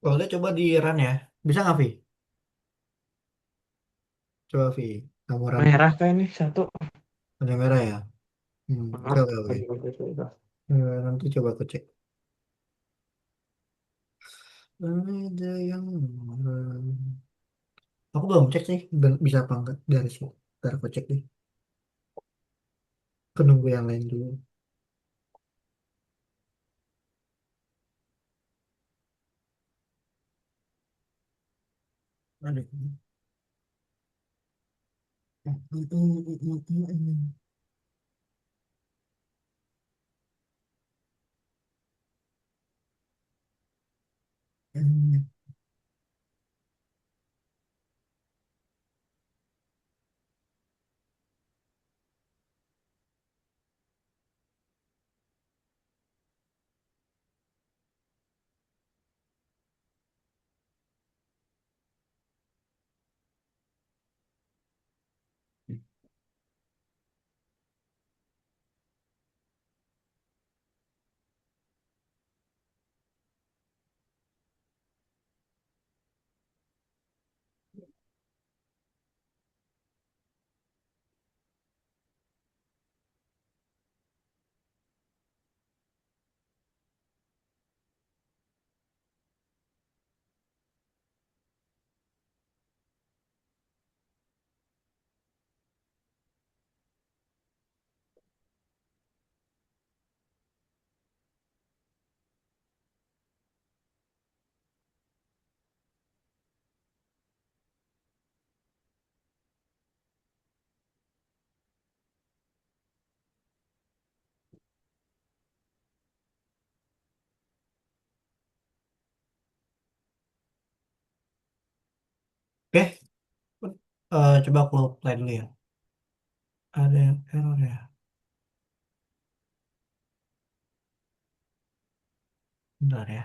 Kalau udah coba di run ya. Bisa nggak, Vi? Coba, Vi. Kamu run. Merah kayak ini satu. Ada merah ya? Oke, Maaf. oke, oke. Nanti coba aku cek. Ada yang merah. Aku belum cek sih. Bisa apa enggak dari sini. Ntar aku cek deh. Aku nunggu yang lain dulu. Aduh. Coba aku play dulu ya. Ada yang error ya. Bentar ya.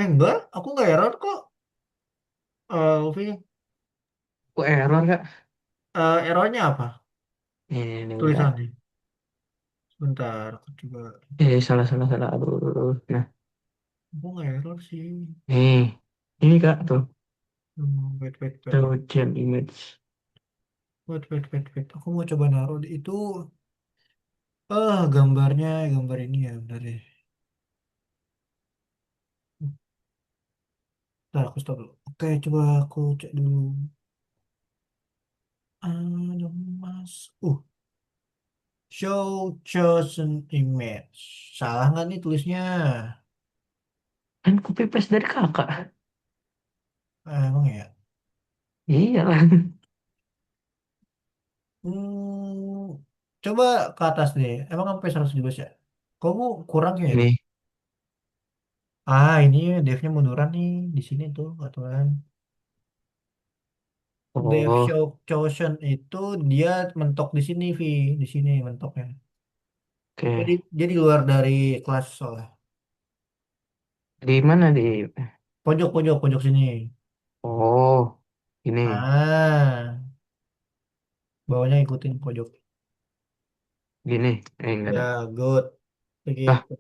Enggak, aku nggak error kok. Luffy. Kok error kak? Errornya apa? Ini udah. Tulisannya. Sebentar, aku coba. Salah salah salah. Aduh, aduh, aduh. Nah, Aku nggak error sih. nih, ini kak tuh. Wait, wait, wait. Show change image. Wait, wait, wait, wait. Aku mau coba naruh di itu. Gambarnya, gambar ini ya, bentar deh. Bentar, aku stop dulu. Oke, coba aku cek dulu. Ada mas. Show chosen image. Salah nggak nih tulisnya? Kan copy paste dari kakak. Emang ya. Iya lah. Hmm, coba ke atas deh. Emang sampai 117 ya? Kamu kurangnya ini. Nih. Ini devnya munduran nih di sini tuh aturan. Dev Oh, show chosen itu dia mentok di sini, Vi, di sini mentoknya. Jadi oke. jadi luar dari kelas soalnya. Di mana di? Pojok pojok pojok sini. Oh, ini. Bawahnya ikutin pojok. Gini. Enggak ada. Ya, good. Ah, Begitu.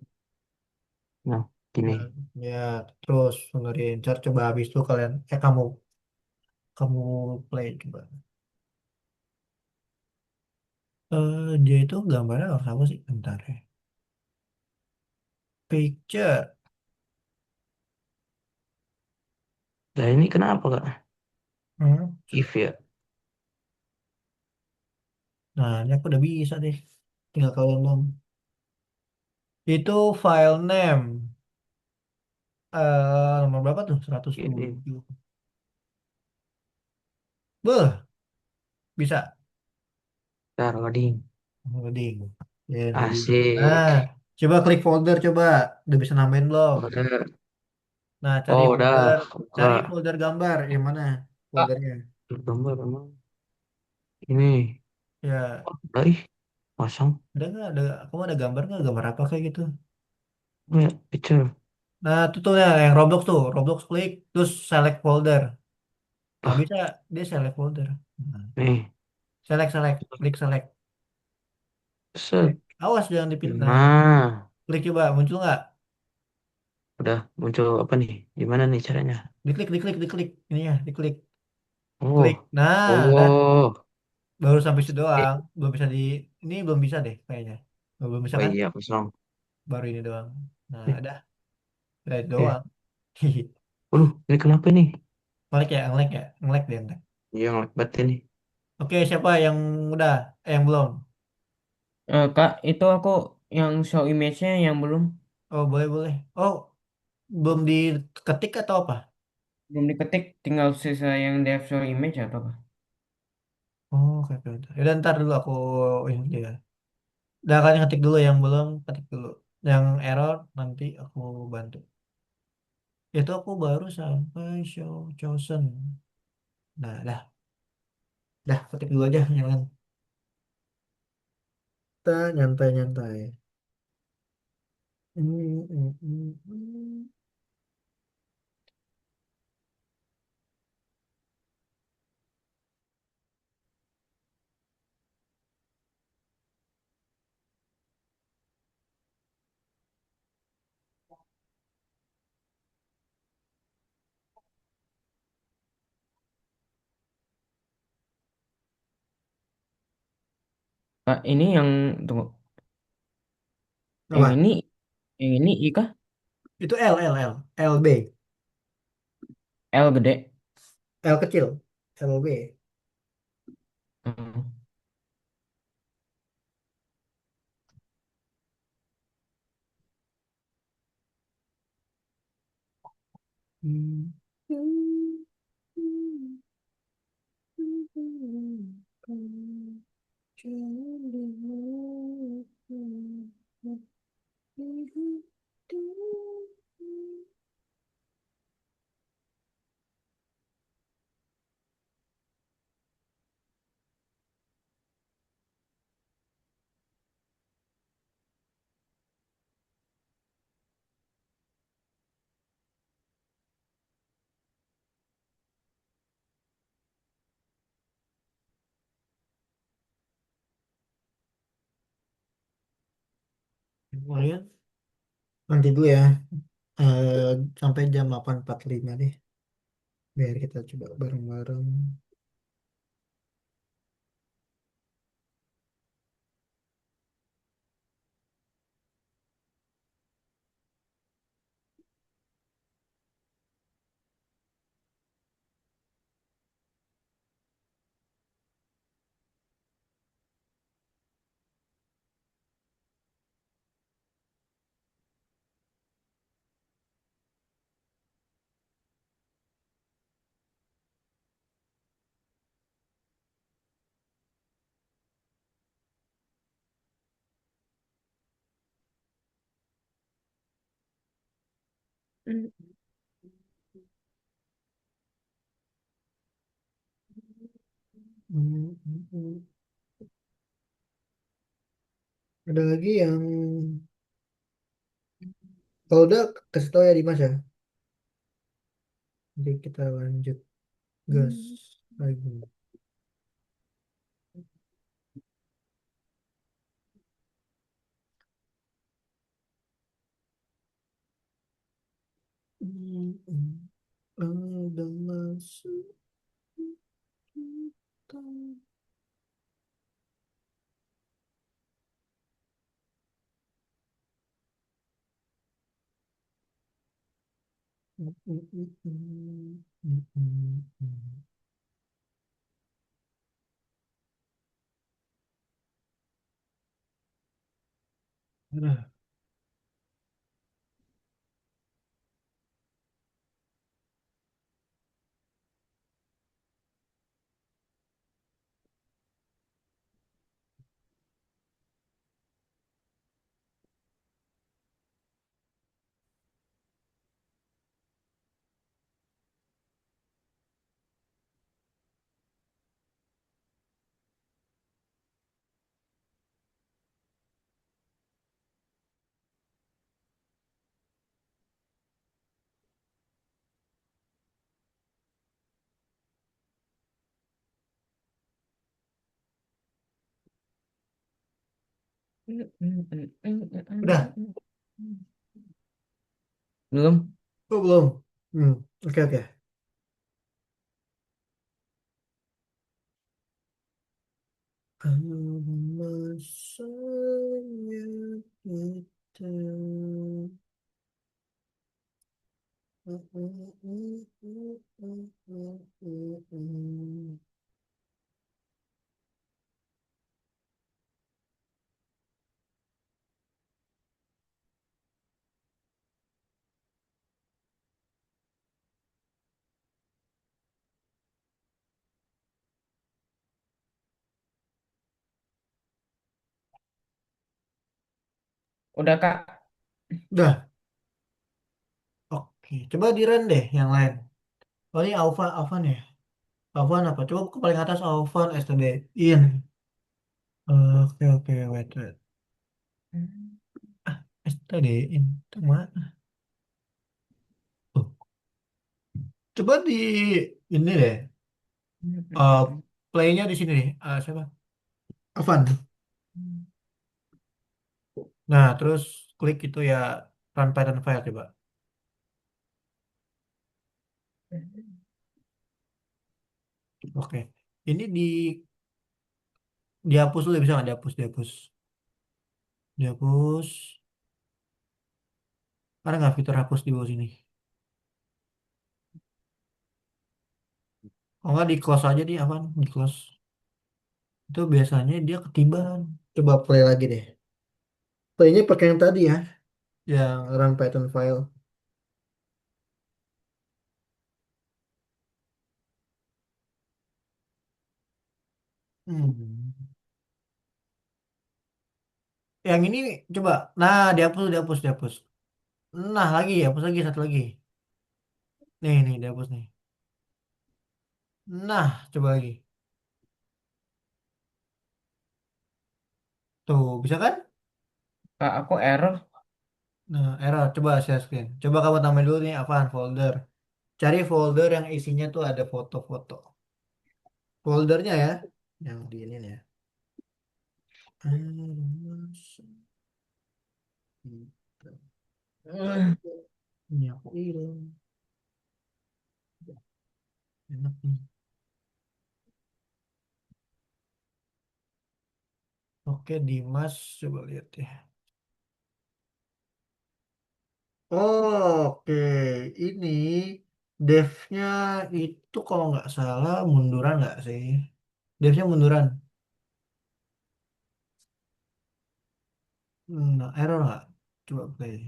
nah, Nah, gini. ya, terus dengerin. Coba habis itu kalian, kamu kamu play coba. Dia itu gambarnya harus apa sih? Bentar ya. Picture. Nah, ini kenapa kak? Coba. If ya. Nah, ini aku udah bisa deh. Tinggal kalian dong. Itu file name. Nomor berapa tuh? seratus Gini. tujuh Beuh, bisa. Ntar loading. Loading. Ya, loading. Nah, Asik. coba klik folder coba. Udah bisa nambahin belum? Udah. Nah, cari Oh, folder. udah. Cari Kak. folder gambar. Yang mana Kak. foldernya? Gambar emang. Ini. Ya, Oh, udah ih. Pasang. ada nggak? Kamu ada gambar nggak? Gambar apa kayak gitu? Oh ya, picture. Nah, itu tuh ya, yang Roblox tuh. Roblox klik, terus select folder. Nah, Ah, bisa. Dia select folder. Nah, nih. select, select. Klik select. Set. Awas jangan dipilih. Nah, Nah. klik coba. Muncul nggak? Udah muncul apa nih? Gimana nih caranya? Diklik, diklik, diklik. Ini ya, diklik. Klik. Oh. Nah, dah. Oh. Baru sampai situ Eh, doang. Belum bisa di... Ini belum bisa deh kayaknya. Belum bisa oh kan? iya, kosong. Baru ini doang. Nah, Eh, ada. Udah itu eh. doang. Waduh, ini kenapa nih? Ngelag ya, ngelag ya. Ngelag deh, ngelag. Iya, ngelag banget ini. Oke, siapa yang udah? Yang belum? Kak, itu aku yang show image-nya yang belum Oh, boleh, boleh. Oh, belum diketik atau apa? belum diketik, tinggal sisa yang dev show image atau apa? Oh, oke, oke. Oke. Yaudah, ntar dulu aku ini dia. Udah kalian ketik dulu yang belum, ketik dulu. Yang error nanti aku bantu. Itu aku baru sampai show chosen. Nah, dah ketik dulu aja, jangan. Kita nyantai-nyantai. Hmm, hmm, hmm, hmm. Kak, ini yang tunggu, yang Apa? ini yang ini I kah? Itu LB, L gede. L kecil, LB. Hmm. Hmm. Lumayan. Nanti dulu ya. Eh, Sampai jam 8.45 deh. Biar kita coba bareng-bareng. Hmm, hmm, hmm. Ada lagi yang kalau udah kasih tahu ya Dimas ya. Jadi kita lanjut gas lagi. Hmm, hmm. Ada masuk kita. Hmm, hmm, hmm, hmm. Hmm, hmm, hmm. Nah, udah. Belum. Oh, belum. Hmm, oke oke. Masanya kita. Udah Kak. Udah. Oke, coba di run deh yang lain. Oh ini Alvan ya. Alvan apa? Coba ke paling atas Alvan STD in. Oke oke wait wait. STD in. Itu mana? Oh, coba di ini deh. Uh, Playnya di sini nih. Siapa? Alvan. Nah terus klik itu ya run Python file coba. Oke. Ini dihapus dulu bisa nggak dihapus dihapus dihapus. Ada nggak fitur hapus di bawah sini? Kalau nggak di close aja di apa? Di close. Itu biasanya dia ketiban. Coba play lagi deh. Playnya pakai yang tadi ya, yang run Python file. Hmm. Yang ini coba. Nah, dihapus, dihapus, dihapus. Nah, lagi, hapus lagi satu lagi. Nih, dihapus nih. Nah, coba lagi. Tuh, bisa kan? Kak, aku error. Nah, error. Coba share screen. Coba kamu tambahin dulu nih apaan folder. Cari folder yang isinya tuh ada foto-foto. Foldernya ya, yang di ini nih ya. Hmm. Gitu. Hmm. Ini aku hilang. Enak nih. Oke, Dimas, coba lihat ya. Oke, ini devnya itu kalau nggak salah munduran nggak sih? Devnya munduran. Nah, error nggak? Coba play.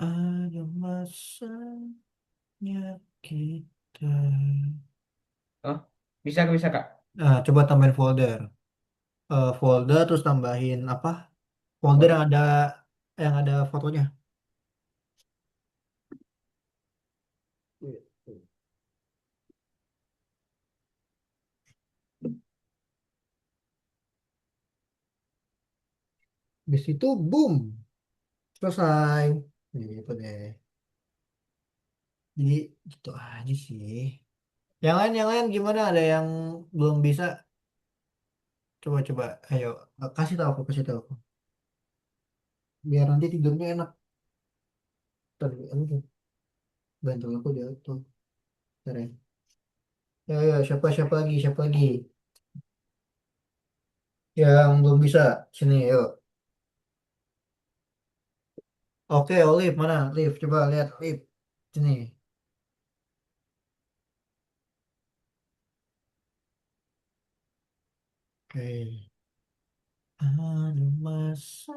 Ada masanya kita. Oh, bisa Kak. Nah, coba tambahin folder. Folder terus tambahin apa? Folder Waduh. yang ada fotonya. Di situ boom, selesai. Gitu deh. Jadi gitu aja sih. Yang lain gimana? Ada yang belum bisa? Coba-coba, ayo kasih tahu aku. Biar nanti tidurnya enak. Tadi, aduh, bantu aku dia tuh. Bentar ya. Ya, ya, siapa lagi, siapa lagi? Yang belum bisa, sini, yuk. Oke, Olive mana? Live, coba lihat Live. Sini. Oke. Ada masa.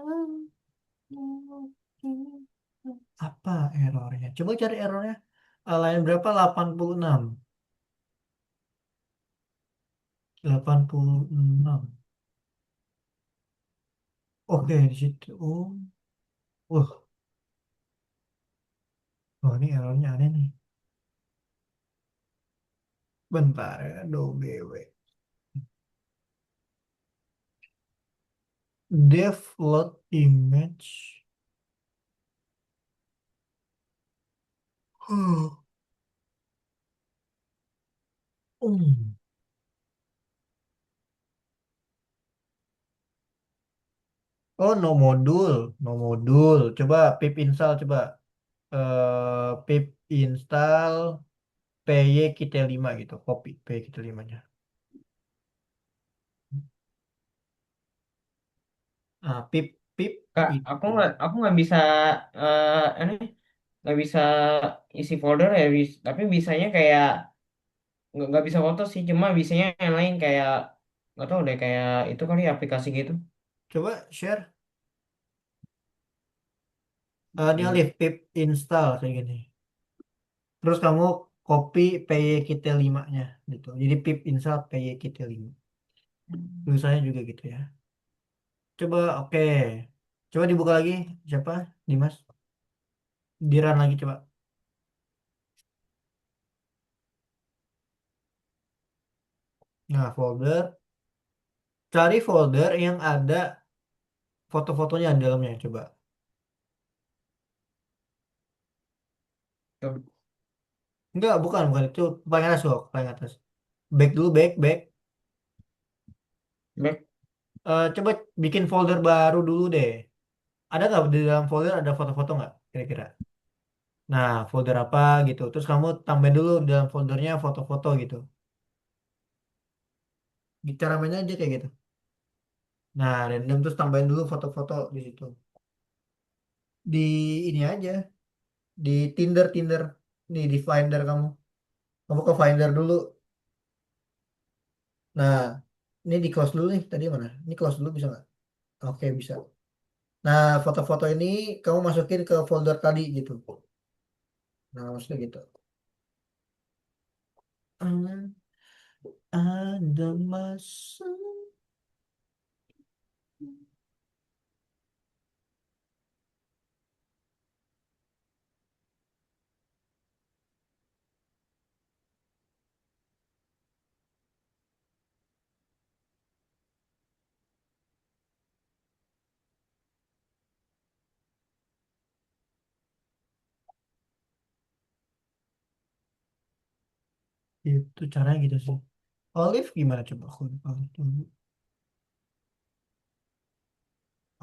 Apa errornya? Coba cari errornya. Line berapa? 86. 86. Oke, di situ. Wah, oh ini errornya aneh nih. Bentar ya, DOBW. Dev load image. Huh. Hmm. Oh, no modul, no modul. Coba pip install, coba pip install PYKT5 gitu. Copy PYKT5-nya. Ah, pip Kak, install. aku nggak bisa ini nggak bisa isi folder ya, tapi bisanya kayak nggak bisa foto sih, cuma bisanya yang lain kayak nggak tahu deh kayak itu kali aplikasi gitu. Coba share. Ini Hmm. Alif, pip install kayak gini. Terus kamu copy PYKT5-nya gitu. Jadi pip install PYKT5. Tulisannya juga gitu ya. Coba oke. Coba dibuka lagi. Siapa? Dimas. Di run lagi coba. Nah, folder. Cari folder yang ada foto-fotonya di dalamnya. Coba. Tuh, Enggak, bukan. Itu paling atas loh, paling atas. Back dulu, back. back. Coba bikin folder baru dulu deh. Ada nggak di dalam folder ada foto-foto nggak kira-kira? Nah, folder apa gitu. Terus kamu tambahin dulu di dalam foldernya foto-foto gitu. Cara mainnya aja kayak gitu. Nah, random terus tambahin dulu foto-foto di situ. Di ini aja, di Tinder. Nih di Finder kamu. Kamu ke Finder dulu. Nah, ini di close dulu nih. Tadi mana? Ini close dulu bisa nggak? Oke, bisa. Nah, foto-foto ini kamu masukin ke folder tadi gitu. Nah, maksudnya gitu. Hmm, ada masa. Itu caranya gitu sih. Olive gimana coba? Olive dulu.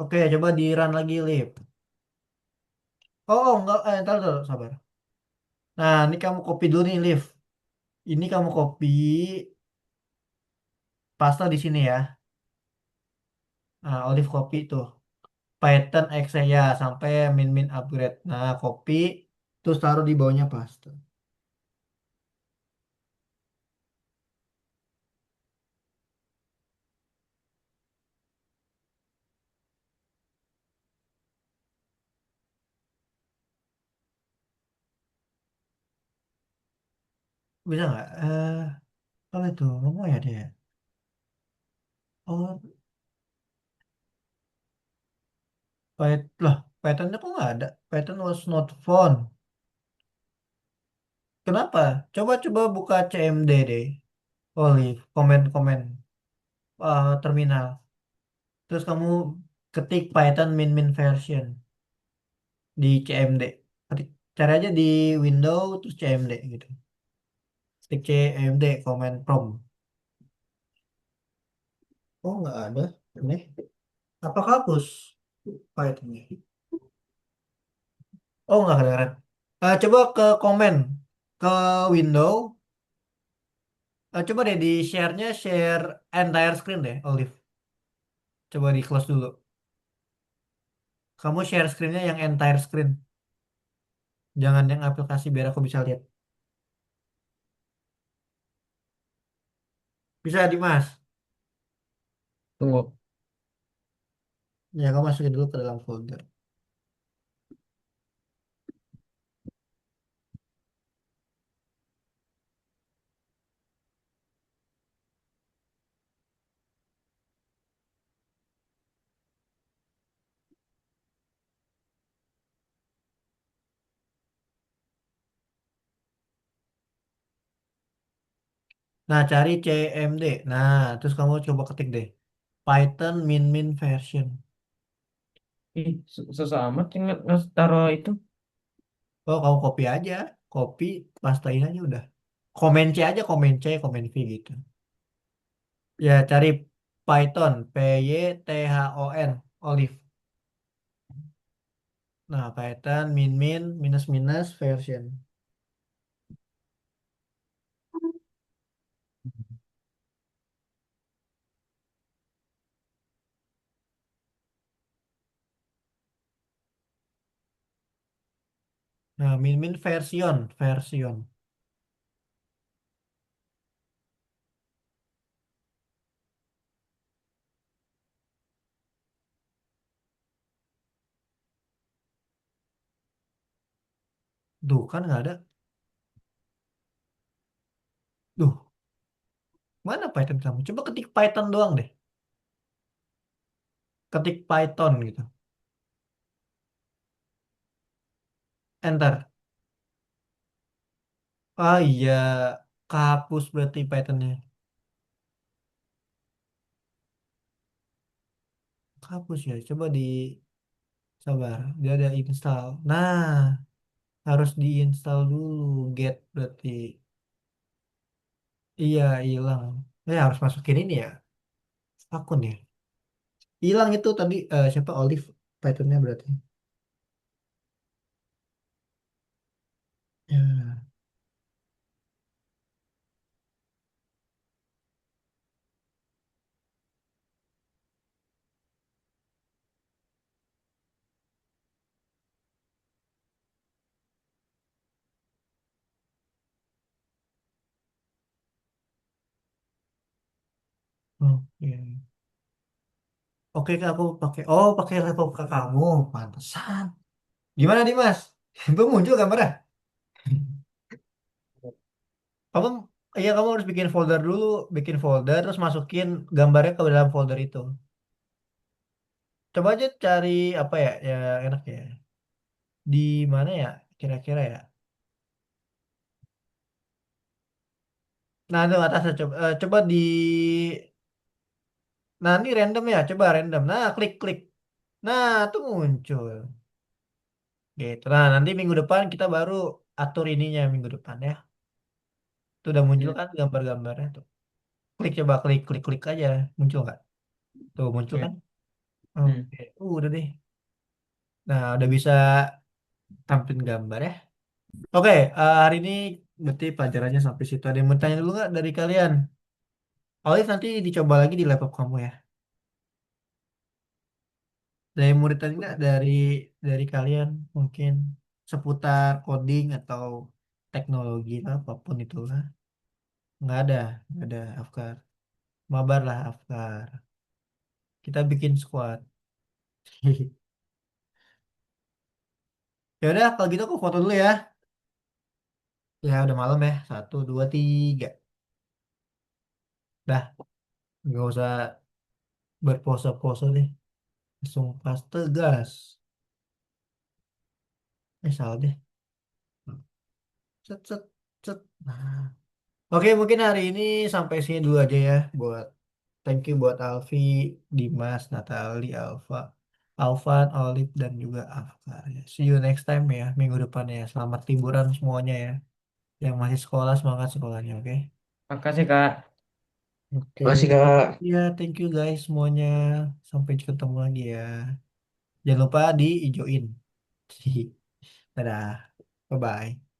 Oke, coba di run lagi, Liv. Enggak, ntar dulu, sabar. Nah, ini kamu copy dulu nih, Liv. Ini kamu copy, pasta di sini ya. Nah, Olive copy tuh. Python exe ya, sampai min upgrade. Nah, copy, terus taruh di bawahnya pasta. Bisa nggak? Apa itu? Ngomong ya dia. Oh, Lah, Pythonnya kok nggak ada? Python was not found. Kenapa? Coba buka CMD deh. Olive, komen-komen terminal. Terus kamu ketik Python min version di CMD. Cari aja di Windows terus CMD gitu. Ketik CMD command prompt. Oh nggak ada. Ini apa hapus Pythonnya? Oh nggak kedengeran. Coba ke komen ke window. Coba deh di share-nya share entire screen deh, Olive. Coba di close dulu. Kamu share screen-nya yang entire screen. Jangan yang aplikasi biar aku bisa lihat. Bisa Dimas. Tunggu. Ya kamu masukin dulu ke dalam folder. Nah, cari CMD. Nah, terus kamu coba ketik deh. Python min version. Ih, susah amat tinggal taruh itu. Oh, kamu copy aja. Copy, pastain aja udah. Komen C aja, komen C, komen V gitu. Ya, cari Python. Python. Olive. Nah, Python minus version. Nah, version. Duh, kan nggak ada. Duh, mana Python kamu? Coba ketik Python doang deh. Ketik Python gitu. Enter. Ah iya, kapus berarti Pythonnya. Kapus ya. Coba di sabar. Dia ada install. Nah, harus diinstal dulu. Get berarti. Iya, hilang. Harus masukin ini ya. Akun ya. Hilang itu tadi siapa Olive Pythonnya berarti. Ya. Oke. Oke, Kak, aku pakai. Oh, pakai laptop Kak kamu. Pantesan. Gimana Dimas? Belum muncul gambarnya? Kamu, iya kamu harus bikin folder dulu, bikin folder terus masukin gambarnya ke dalam folder itu. Coba aja cari apa ya, ya enak ya. Di mana ya, kira-kira ya. Nah, itu atasnya coba di, nah ini random ya, coba random. Nah, klik-klik. Nah, tuh muncul. Gitu. Nah, nanti minggu depan kita baru atur ininya minggu depan ya. Itu udah muncul Ya, kan gambar-gambarnya tuh. Klik coba klik klik klik aja, muncul nggak? Tuh muncul ya. kan? Hmm. Oke, udah deh. Nah, udah bisa tampilin gambar ya. Oke, hari ini berarti pelajarannya sampai situ. Ada yang mau tanya dulu nggak dari kalian? Olive nanti dicoba lagi di laptop kamu ya. Ada yang mau ditanya nggak dari kalian mungkin seputar coding atau teknologi lah, apapun itulah. Nggak ada Afkar. Mabar lah Afkar. Kita bikin squad. Ya udah, kalau gitu aku foto dulu ya. Ya udah malam ya. Satu, dua, tiga. Dah, nggak usah berpose-pose deh. Langsung pas tegas. Salah deh. Set, set, set. Nah. Oke, mungkin hari ini sampai sini dulu aja ya. Thank you buat Alfi, Dimas, Natali, Alvan, Olive, dan juga Afkar ya. See you next time ya, minggu depan ya. Selamat liburan semuanya ya. Yang masih sekolah, semangat sekolahnya, oke? Makasih Kak. Oke. Makasih Kak. Ya, thank you guys semuanya. Sampai ketemu lagi ya. Jangan lupa di ijoin. Dadah. Bye-bye.